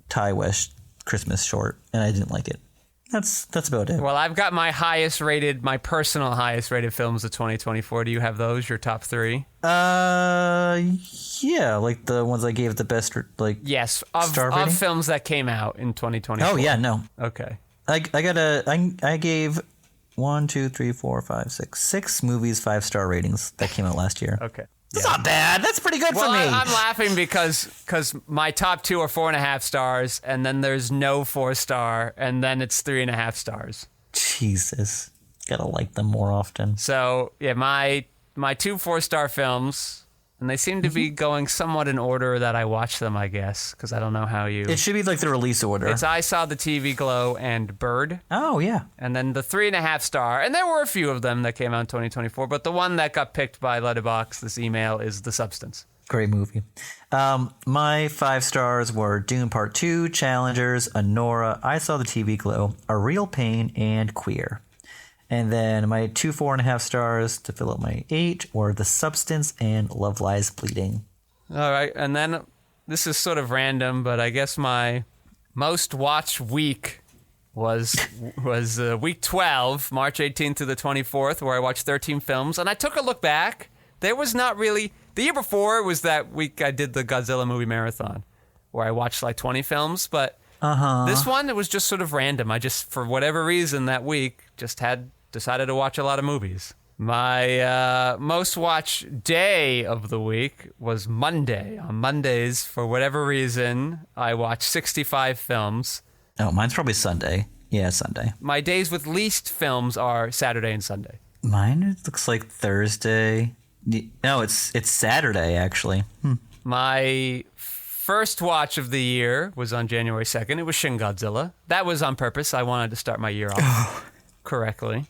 Ty West Christmas short, and I didn't like it. That's about it. Well, I've got my personal highest rated films of 2024. Do you have those, your top 3? Yeah, like the ones I gave the best, like, yes, star rating? Of films that came out in 2024. Oh, yeah, no. Okay. I gave 1, 2, 3, 4, 5, 6 movies 5-star ratings that came out last year. Okay. That's not bad. That's pretty good for me. I'm laughing because my top 2 are 4.5 stars, and then there's no 4-star, and then it's 3.5 stars. Jesus. Gotta like them more often. So, yeah, my 2 4-star films, and they seem to be going somewhat in order that I watch them, I guess, because I don't know how you... It should be like the release order. It's I Saw the TV Glow and Bird. Oh, yeah. And then the 3.5 star, and there were a few of them that came out in 2024, but the one that got picked by Letterboxd, this email, is The Substance. Great movie. My 5 stars were Dune Part 2, Challengers, Anora, I Saw the TV Glow, A Real Pain, and Queer. And then my 2 4.5 stars to fill up my 8 were The Substance and Love Lies Bleeding. All right, and then this is sort of random, but I guess my most watched week was week 12, March 18th to the 24th, where I watched 13 films. And I took a look back. There was not really... The year before was that week I did the Godzilla movie marathon, where I watched like 20 films, but... This one, it was just sort of random. I just, for whatever reason that week, just decided to watch a lot of movies. My most watched day of the week was Monday. On Mondays, for whatever reason, I watched 65 films. Oh, mine's probably Sunday. Yeah, Sunday. My days with least films are Saturday and Sunday. Mine looks like Thursday. No, it's Saturday, actually. My first watch of the year was on January 2nd. It was Shin Godzilla. That was on purpose. I wanted to start my year off correctly.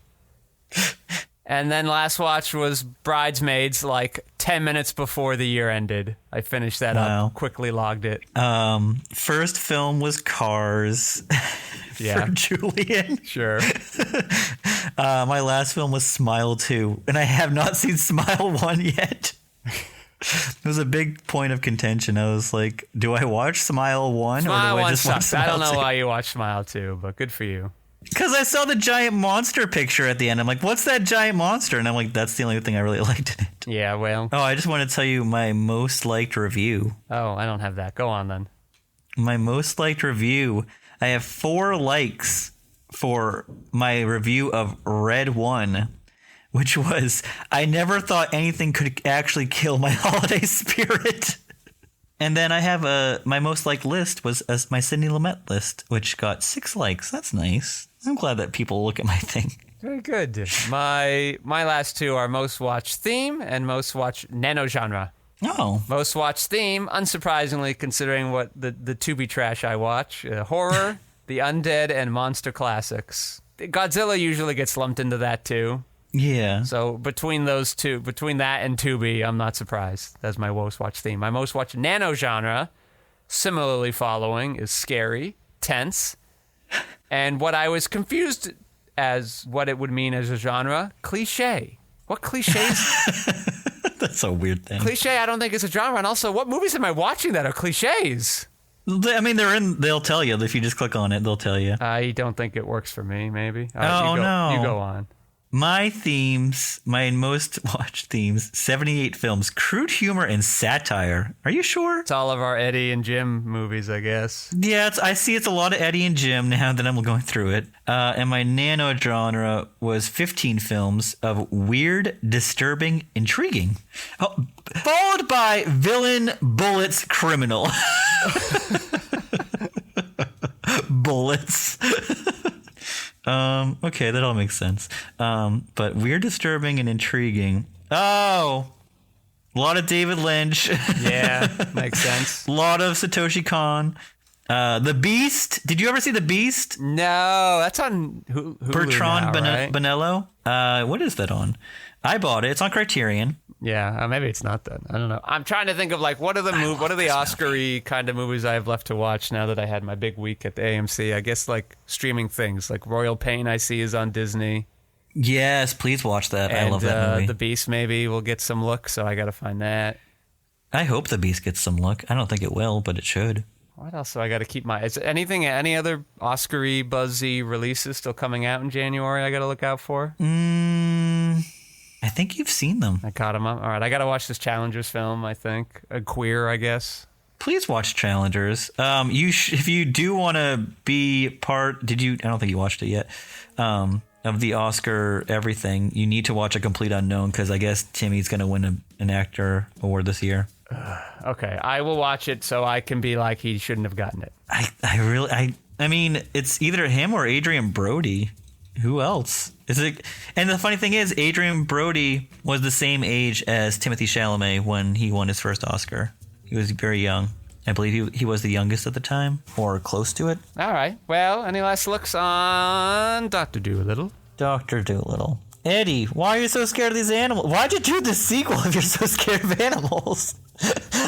And then last watch was Bridesmaids, like 10 minutes before the year ended. I finished that up, quickly logged it. First film was Cars for Julian. Sure. My last film was Smile 2, and I have not seen Smile 1 yet. It was a big point of contention. I was like, do I watch Smile 1 Smile or do I 1 just watch sucks. Smile 2? I don't know why you watch Smile 2, but good for you. Because I saw the giant monster picture at the end. I'm like, what's that giant monster? And I'm like, that's the only thing I really liked in it. Yeah, well. Oh, I just want to tell you my most liked review. Oh, I don't have that. Go on then. My most liked review. I have 4 likes for my review of Red 1, which was, I never thought anything could actually kill my holiday spirit. And then I have my most liked list was my Sidney Lumet list, which got 6 likes. That's nice. I'm glad that people look at my thing. Very good. My last 2 are most watched theme and most watched nano genre. Oh. Most watched theme, unsurprisingly, considering what the Tubi trash I watch: horror, the undead, and monster classics. Godzilla usually gets lumped into that too. Yeah. So between those two, between that and Tubi, I'm not surprised. That's my most watched theme. My most watched nano genre, similarly following, is scary, tense, and what I was confused as what it would mean as a genre, cliche. What cliches? That's a weird thing. Cliche, I don't think is a genre. And also, what movies am I watching that are cliches? I mean, they'll tell you. If you just click on it, they'll tell you. I don't think it works for me, maybe. All right, no. You go on. My themes, my most watched themes, 78 films, crude humor and satire. Are you sure? It's all of our Eddie and Jim movies, I guess. Yeah, I see it's a lot of Eddie and Jim now that I'm going through it. And my nano genre was 15 films of weird, disturbing, intriguing. Oh, followed by villain, bullets, criminal. Bullets. Okay, that all makes sense. But weird, disturbing, and intriguing. Oh, a lot of David Lynch. Yeah, makes sense. A lot of Satoshi Kon. The Beast. Did you ever see The Beast? No, that's on Hulu Bertrand now, right? Bonello. What is that on? I bought it. It's on Criterion. Yeah, maybe it's not that. I don't know. I'm trying to think of like what are the Oscar-y kind of movies I have left to watch now that I had my big week at the AMC. I guess like streaming things like Royal Pain I see is on Disney. Yes, please watch that. And, I love that movie. The Beast maybe will get some look, so I got to find that. I hope The Beast gets some look. I don't think it will, but it should. What else do I got to keep is any other Oscar-y, buzzy releases still coming out in January I got to look out for? I think you've seen them. I caught them up. All right, I got to watch this Challengers film, I think. A Queer, I guess. Please watch Challengers. If you do want to be part... I don't think you watched it yet. Of the Oscar everything, you need to watch A Complete Unknown because I guess Timmy's going to win an actor award this year. Okay, I will watch it so I can be like he shouldn't have gotten it. I mean, it's either him or Adrian Brody. Who else? Is it? And the funny thing is, Adrian Brody was the same age as Timothée Chalamet when he won his first Oscar. He was very young. I believe he was the youngest at the time, or close to it. All right. Well, any last looks on Dr. Dolittle? Dr. Dolittle. Eddie, why are you so scared of these animals? Why'd you do the sequel if you're so scared of animals?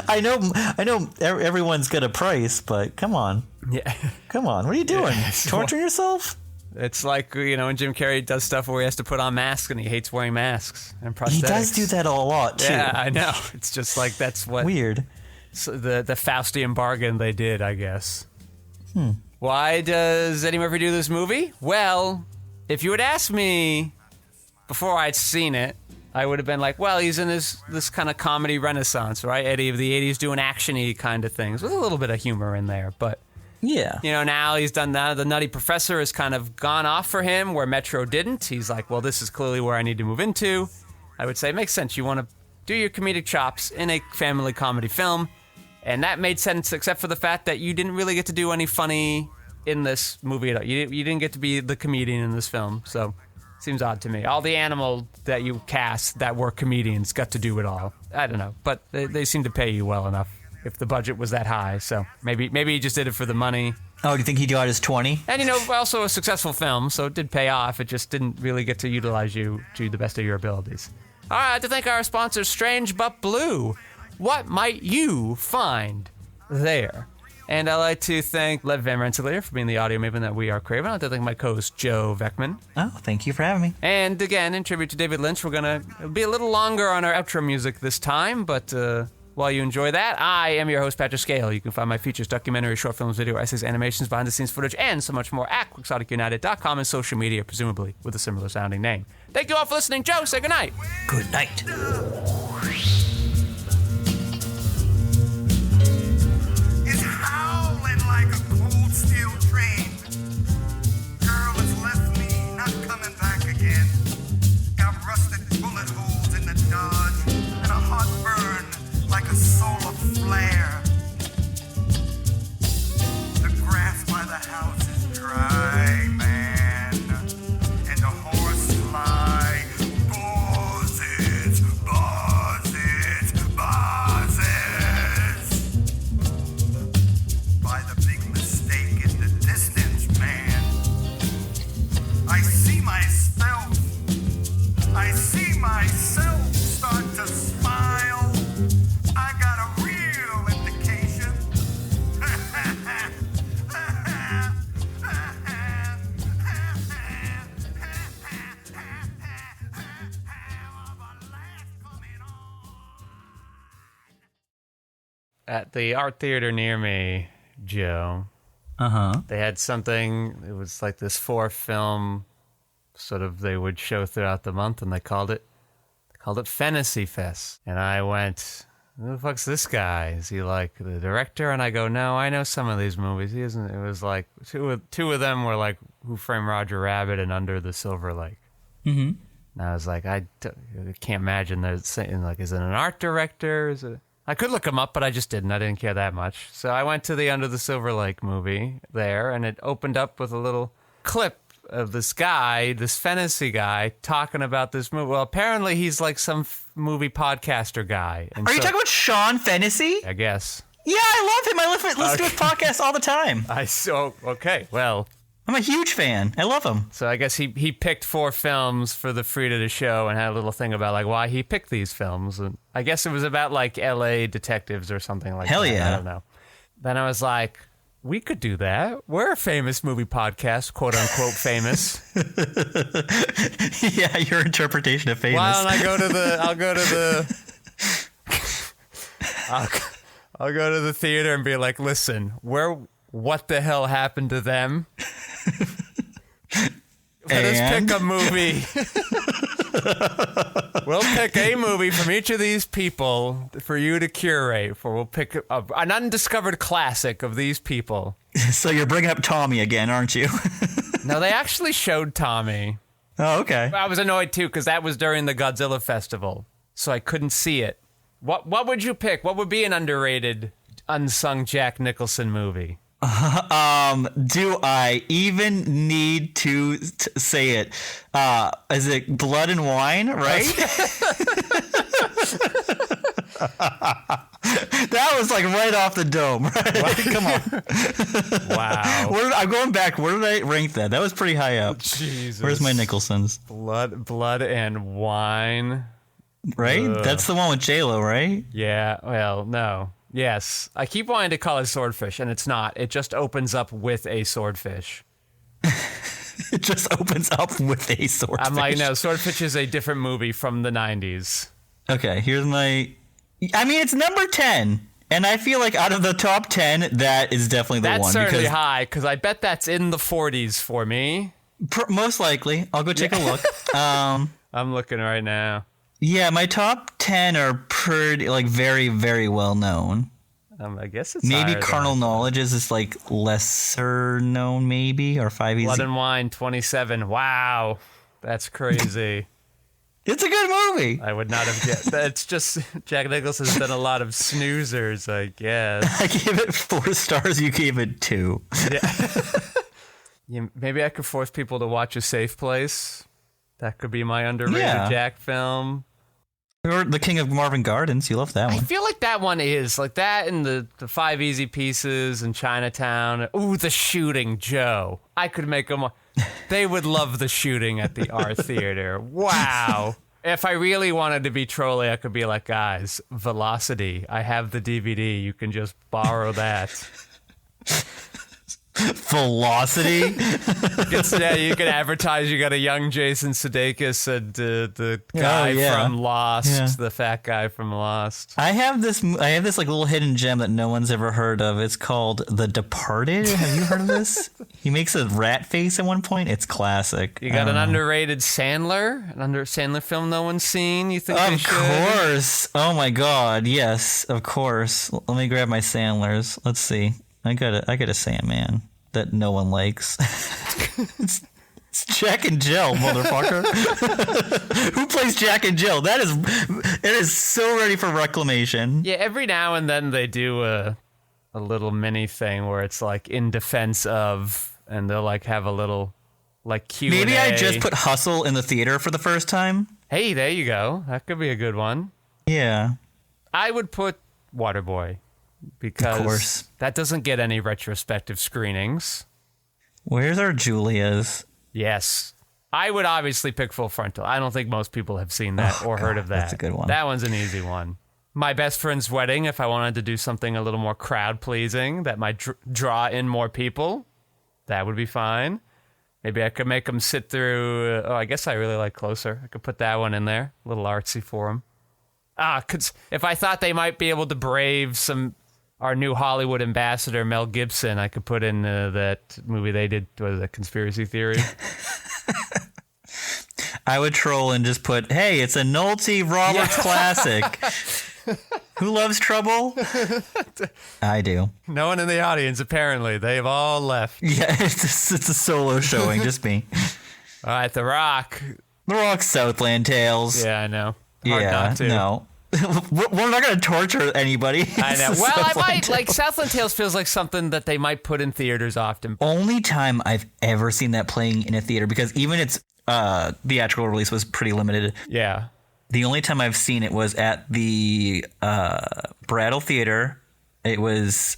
I know everyone's got a price, but come on. Yeah. Come on. What are you doing? Torturing yourself? It's like, when Jim Carrey does stuff where he has to put on masks and he hates wearing masks and prosthetics. He does do that a lot, too. Yeah, I know. It's just like that's what... Weird. The Faustian bargain they did, I guess. Why does Eddie Murphy do this movie? Well, if you had asked me before I'd seen it, I would have been like, well, he's in this kind of comedy renaissance, right? Eddie of the 80s doing action-y kind of things with a little bit of humor in there, but... Yeah. Now he's done that. The Nutty Professor has kind of gone off for him where Metro didn't. He's like, well, this is clearly where I need to move into. I would say it makes sense. You want to do your comedic chops in a family comedy film. And that made sense except for the fact that you didn't really get to do any funny in this movie at all. You didn't get to be the comedian in this film. So it seems odd to me. All the animals that you cast that were comedians got to do it all. I don't know. But they seem to pay you well enough. if the budget was that high. So maybe he just did it for the money. Oh, do you think he got his 20? And, also a successful film, so it did pay off. It just didn't really get to utilize you to the best of your abilities. All right, I'd like to thank our sponsor, Strange But Blue. What might you find there? And I'd like to thank Lev Van Rensselaer for being the audio maven that we are craving. I'd like to thank my co-host, Joe Vekeman. Oh, thank you for having me. And again, in tribute to David Lynch, we're going to be a little longer on our outro music this time, but while you enjoy that, I am your host, Patrick Skeyhill. You can find my features, documentaries, short films, video essays, animations, behind-the-scenes footage, and so much more at QuixoticUnited.com and social media, presumably with a similar sounding name. Thank you all for listening. Joe, say goodnight. Good night. Is howling like a cold steel train. Girl has left me, not coming back again. Got rusted bullet holes in the Dodge and a hot burn like a solar flare. The grass by the house is dry, man, and the horse fly buzzes, buzzes, buzzes. By the big mistake in the distance, man, I see myself start to smile. I got a real indication. At the art theater near me, Joe, they had something, it was like this 4-film sort of they would show throughout the month, and they called it Fennessey Fest. And I went, who the fuck's this guy? Is he like the director? And I go, no, I know some of these movies. He isn't. It was like two of them were like Who Framed Roger Rabbit and Under the Silver Lake. Mm-hmm. And I was like, I can't imagine that it's saying, like, is it an art director? Is it? I could look him up, but I just didn't. I didn't care that much. So I went to the Under the Silver Lake movie there, and it opened up with a little clip of this guy, this Fennessey guy, talking about this movie. Well, apparently he's like some movie podcaster guy. And Are you talking about Sean Fennessey? I guess. Yeah, I love him. I listen to his podcast all the time. Okay, well. I'm a huge fan. I love him. So I guess he picked 4 films for the Frida to show and had a little thing about like why he picked these films. And I guess it was about like L.A. detectives or something like Hell that. yeah. I don't know. Then I was like, we could do that. We're a famous movie podcast, quote unquote famous. Yeah, your interpretation of famous. Why don't I go to the? I'll go to the theater and be like, listen, what the hell happened to them? Let us pick a movie. We'll pick a movie from each of these people for you to curate. We'll pick an undiscovered classic of these people. So you're bringing up Tommy again, aren't you? No, they actually showed Tommy. Oh, okay. I was annoyed too because that was during the Godzilla festival, so I couldn't see it. What would you pick? What would be an underrated, unsung Jack Nicholson movie? Do I even need to say it? Is it Blood and Wine, right? That was like right off the dome, right? Come on. Wow. I'm going back. Where did I rank that? That was pretty high up. Jesus. Where's my Nicholsons? Blood and Wine. Right? That's the one with J-Lo, right? Yeah, well, no. Yes. I keep wanting to call it Swordfish, and it's not. It just opens up with a swordfish. It just opens up with a swordfish. I'm like, no, Swordfish is a different movie from the 90s. Okay, here's my... I mean, it's number 10. And I feel like out of the top 10, that is definitely the one. That's certainly high, because I bet that's in the 40s for me. Most likely. I'll go take a look. I'm looking right now. Yeah, my top 10 are pretty, like, very, very well known. I guess it's maybe higher Carnal than Knowledge is like lesser known, maybe, or 5 easy. Blood and Wine 27. Wow, that's crazy. It's a good movie. I would not have guessed. It's just Jack Nicholson's done a lot of snoozers, I guess. I gave it 4 stars. You gave it 2. Yeah, maybe I could force people to watch A Safe Place. That could be my underrated Jack film. Or The King of Marvin Gardens. You love that I one. feel like that one is like that, and the Five Easy Pieces and Chinatown. Ooh, The Shooting, Joe. I could make them. They would love The Shooting at the art theater. Wow. If I really wanted to be trolly, I could be like, guys, Velocity. I have the DVD. You can just borrow that. Velocity? Yeah, you can advertise. You got a young Jason Sudeikis and the guy from Lost, the fat guy from Lost. I have this like little hidden gem that no one's ever heard of. It's called The Departed. Have you heard of this? He makes a rat face at one point. It's classic. You got an underrated Sandler, Sandler film no one's seen. You think? Of course. Oh my God. Yes, of course. Let me grab my Sandlers. Let's see. I got a Sandman that no one likes. It's Jack and Jill, motherfucker. Who plays Jack and Jill? It is so ready for reclamation. Yeah, every now and then they do a little mini thing where it's like in defense of, and they'll like have a little like Q&A. Maybe I just put Hustle in the theater for the first time. Hey, there you go. That could be a good one. Yeah. I would put Waterboy. Because of course. That doesn't get any retrospective screenings. Where's our Julia's? Yes. I would obviously pick Full Frontal. I don't think most people have seen that or heard of that. That's a good one. That one's an easy one. My Best Friend's Wedding, if I wanted to do something a little more crowd-pleasing that might draw in more people, that would be fine. Maybe I could make them sit through... I guess I really like Closer. I could put that one in there. A little artsy for them. If I thought they might be able to brave our new Hollywood ambassador, Mel Gibson, I could put in that movie they did, was a Conspiracy Theory. I would troll and just put, hey, it's a Nolte Roberts classic. Who loves trouble? I do. No one in the audience, apparently. They've all left. Yeah, it's a solo showing, just me. All right, The Rock. The Rock's Southland Tales. Yeah, I know. Hard not to. No. We're not going to torture anybody. I know. Well, I might. Like, Southland Tales feels like something that they might put in theaters often. Only time I've ever seen that playing in a theater, because even its theatrical release was pretty limited. Yeah. The only time I've seen it was at the Brattle Theater. It was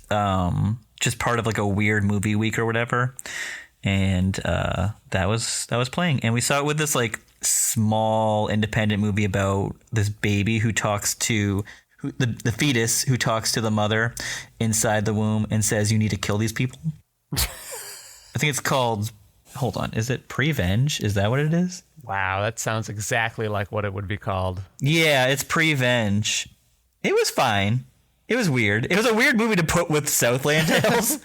just part of like a weird movie week or whatever. And that was playing. And we saw it with this like small independent movie about this baby who talks to the fetus who talks to the mother inside the womb and says, you need to kill these people. I think it's called, hold on, is it Prevenge? Is that what it is? Wow, that sounds exactly like what it would be called. Yeah, it's Prevenge. It was fine. It was weird. It was a weird movie to put with Southland Tales.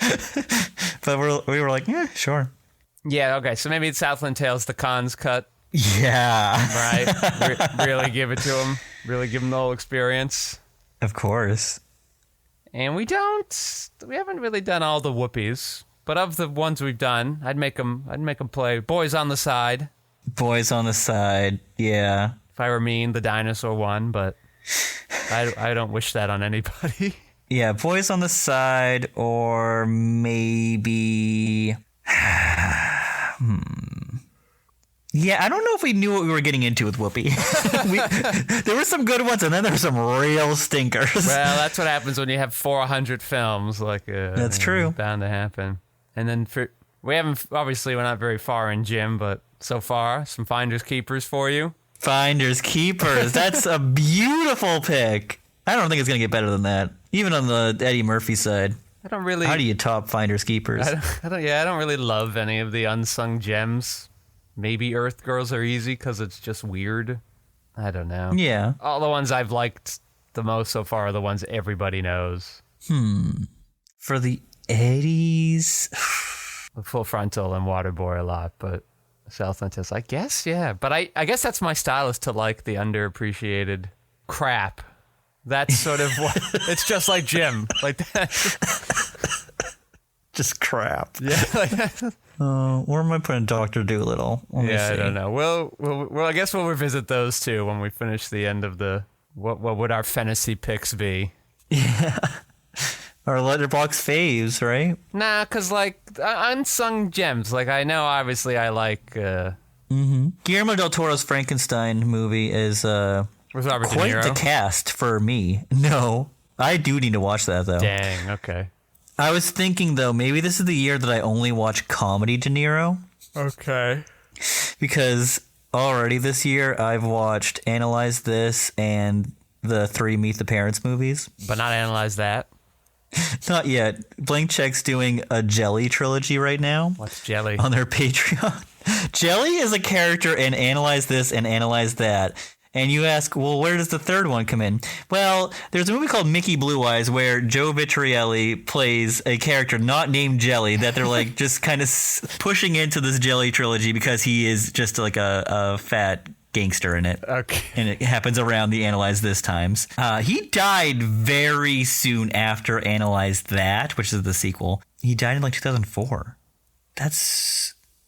But we were like, yeah, sure. Yeah, okay, so maybe it's Southland Tales, the Cons cut. Yeah. Right? Really give it to them. Really give them the whole experience. Of course. And we haven't really done all the whoopies, but of the ones we've done, I'd make them play Boys on the Side. Boys on the Side, yeah. If I were mean, the dinosaur one, but I don't wish that on anybody. Yeah, Boys on the Side, or maybe... Yeah, I don't know if we knew what we were getting into with Whoopi. There were some good ones, and then there were some real stinkers. Well, that's what happens when you have 400 films. That's true. Bound to happen. And then we're not very far in Jim, but so far, some Finders Keepers for you. Finders Keepers. That's a beautiful pick. I don't think it's going to get better than that. Even on the Eddie Murphy side. I don't really... How do you top Finders Keepers? I don't really love any of the unsung gems. Maybe Earth Girls are easy because it's just weird. I don't know. Yeah. All the ones I've liked the most so far are the ones everybody knows. For the Eddies... Full Frontal and Waterboy a lot, but Southland Tales, I guess, yeah. But I guess that's my style, is to like the underappreciated crap. That's sort of what... It's just like Jim. Like that. Just crap. Yeah. Where am I putting Dr. Dolittle? Let me see. I don't know. Well, I guess we'll revisit those two when we finish the end of the... What would our fennessey picks be? Yeah. Our Letterboxd faves, right? Nah, because, like, unsung gems. Like, I know, obviously, I like... Guillermo del Toro's Frankenstein movie is Was Robert De Quite Niro? the cast for me. No, I do need to watch that though. Dang. Okay. I was thinking though, maybe this is the year that I only watch comedy De Niro. Okay. Because already this year I've watched Analyze This and the 3 Meet the Parents movies. But not Analyze That. Not yet. Blank Check's doing a Jelly trilogy right now. What's Jelly? On their Patreon. Jelly is a character in Analyze This and Analyze That. And you ask, well, where does the third one come in? Well, there's a movie called Mickey Blue Eyes where Joe Vitrielli plays a character not named Jelly that they're like just kind of pushing into this Jelly trilogy because he is just like a fat gangster in it. Okay. And it happens around the Analyze This times. He died very soon after Analyze That, which is the sequel. He died in like 2004.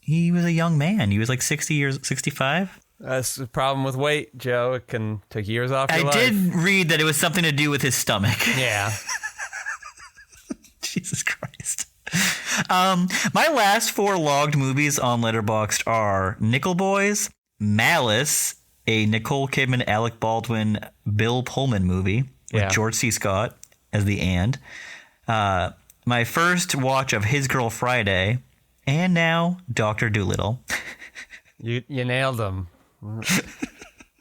He was a young man. He was like 65. That's the problem with weight, Joe. It can take years off your life. I did read that it was something to do with his stomach. Yeah. Jesus Christ. My last 4 logged movies on Letterboxd are Nickel Boys, Malice, a Nicole Kidman, Alec Baldwin, Bill Pullman movie with George C. Scott as the and. My first watch of His Girl Friday, and now Dr. Dolittle. You nailed them.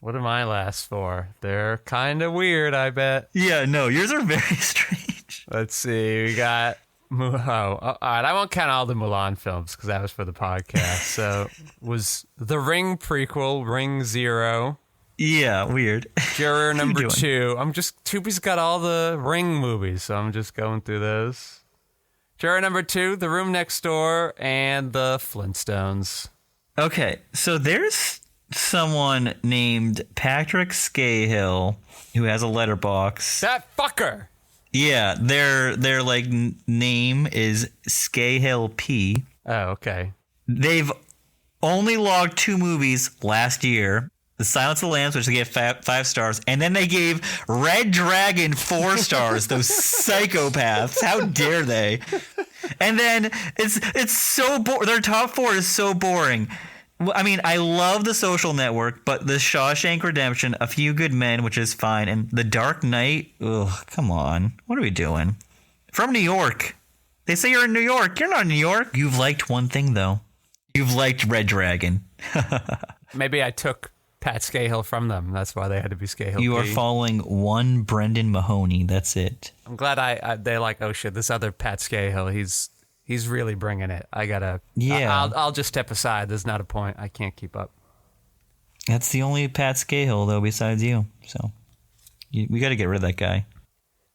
What are my last 4? They're kind of weird, I bet. Yeah, no, yours are very strange. Let's see. We got all right, I won't count all the Mulan films because that was for the podcast. So was the Ring prequel, Ring Zero. Yeah, weird. Juror number 2. Tubi's got all the Ring movies, so I'm just going through those. Juror number 2, The Room Next Door, and The Flintstones. Okay, so there's someone named Patrick Skeyhill who has a letterbox. That fucker. Yeah, their like name is Skeyhill P. Oh, okay. They've only logged 2 movies last year. The Silence of the Lambs, which they gave 5 stars, and then they gave Red Dragon 4 stars. Those psychopaths! How dare they? And then it's so boring. Their top 4 is so boring. I mean, I love The Social Network, but The Shawshank Redemption, A Few Good Men, which is fine, and The Dark Knight. Ugh, come on, what are we doing? From New York. They say you're in New York. You're not in New York. You've liked one thing though. You've liked Red Dragon. Maybe I took Pat Skeyhill from them. That's why they had to be Skeyhill. You are following one Brendan Mahoney. That's it. I'm glad they're like, oh shit, this other Pat Skeyhill, he's really bringing it. I gotta. Yeah. I'll just step aside. There's not a point. I can't keep up. That's the only Pat Skeyhill though, besides you. So we got to get rid of that guy.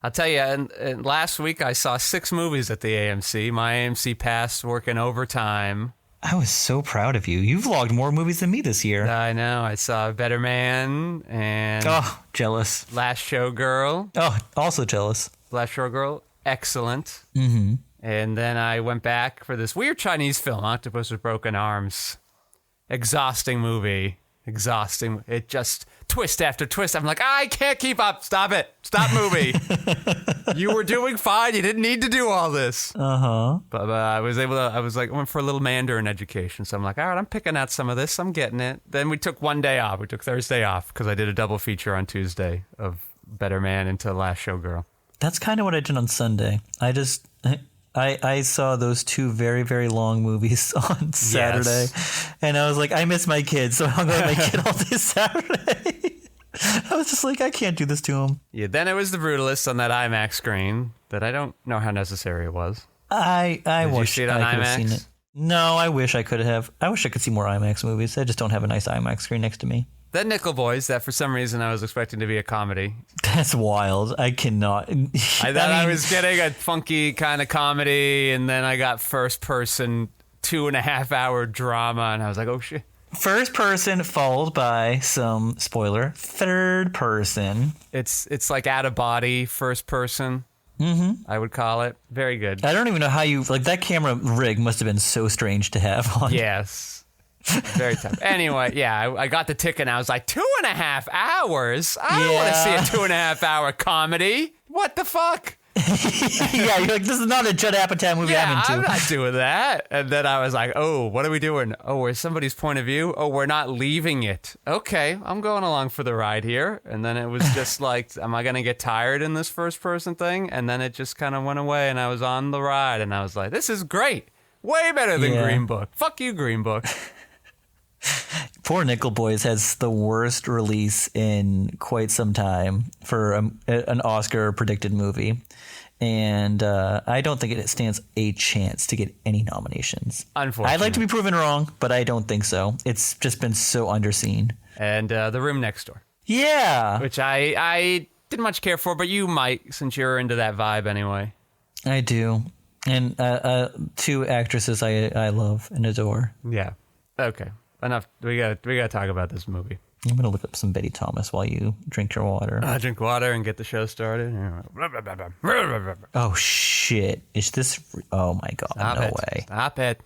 I'll tell you. And last week I saw 6 movies at the AMC. My AMC pass working overtime. I was so proud of you. You've logged more movies than me this year. I know. I saw Better Man and jealous. Last Showgirl. Oh, also jealous. Last Showgirl, excellent. Mm-hmm. And then I went back for this weird Chinese film, Octopus with Broken Arms. Exhausting movie. Exhausting. It just twist after twist. I'm like, I can't keep up. Stop it. Stop movie. You were doing fine. You didn't need to do all this. Uh-huh. But I went for a little Mandarin education. So I'm like, all right, I'm picking out some of this. I'm getting it. Then we took one day off. We took Thursday off because I did a double feature on Tuesday of Better Man into Last Showgirl. That's kind of what I did on Sunday. I saw those 2 very, very long movies on Saturday. Yes. And I was like, I miss my kids, so I'm going to my kid all day Saturday. I was just like, I can't do this to him. Yeah, then it was The Brutalist on that IMAX screen that I don't know how necessary it was. I Did wish you see it on I could IMAX? have seen it. No, I wish I could have. I wish I could see more IMAX movies. I just don't have a nice IMAX screen next to me. Then Nickel Boys, that for some reason I was expecting to be a comedy. That's wild. I cannot. I thought I was getting a funky kind of comedy, and then I got first person 2.5 hour drama, and I was like, oh shit. First person followed by some, spoiler, third person. It's like out of body first person. Mm-hmm. I would call it. Very good. I don't even know how you, like, that camera rig must have been so strange to have on. Yes. Very tough. Anyway, yeah, I got the ticket and I was like, 2.5 hours? I don't want to see a 2.5 hour comedy. What the fuck? Yeah, you're like, this is not a Judd Apatow movie I'm into. I'm not doing that. And then I was like, oh, what are we doing? Oh, we're somebody's point of view. Oh, we're not leaving it. Okay, I'm going along for the ride here. And then it was just like, am I going to get tired in this first person thing? And then it just kind of went away and I was on the ride and I was like, this is great. Way better than Green Book. Fuck you, Green Book. Poor Nickel Boys has the worst release in quite some time for an Oscar predicted movie. And I don't think it stands a chance to get any nominations. Unfortunately. I'd like to be proven wrong, but I don't think so. It's just been so underseen. And The Room Next Door. Yeah. Which I didn't much care for, but you might, since you're into that vibe anyway. I do. And two actresses I love and adore. Yeah. Okay. Enough. We gotta talk about this movie. I'm going to look up some Betty Thomas while you drink your water. Drink water and get the show started. Oh, shit. Is this... Oh, my God. Stop no it. way. Stop it.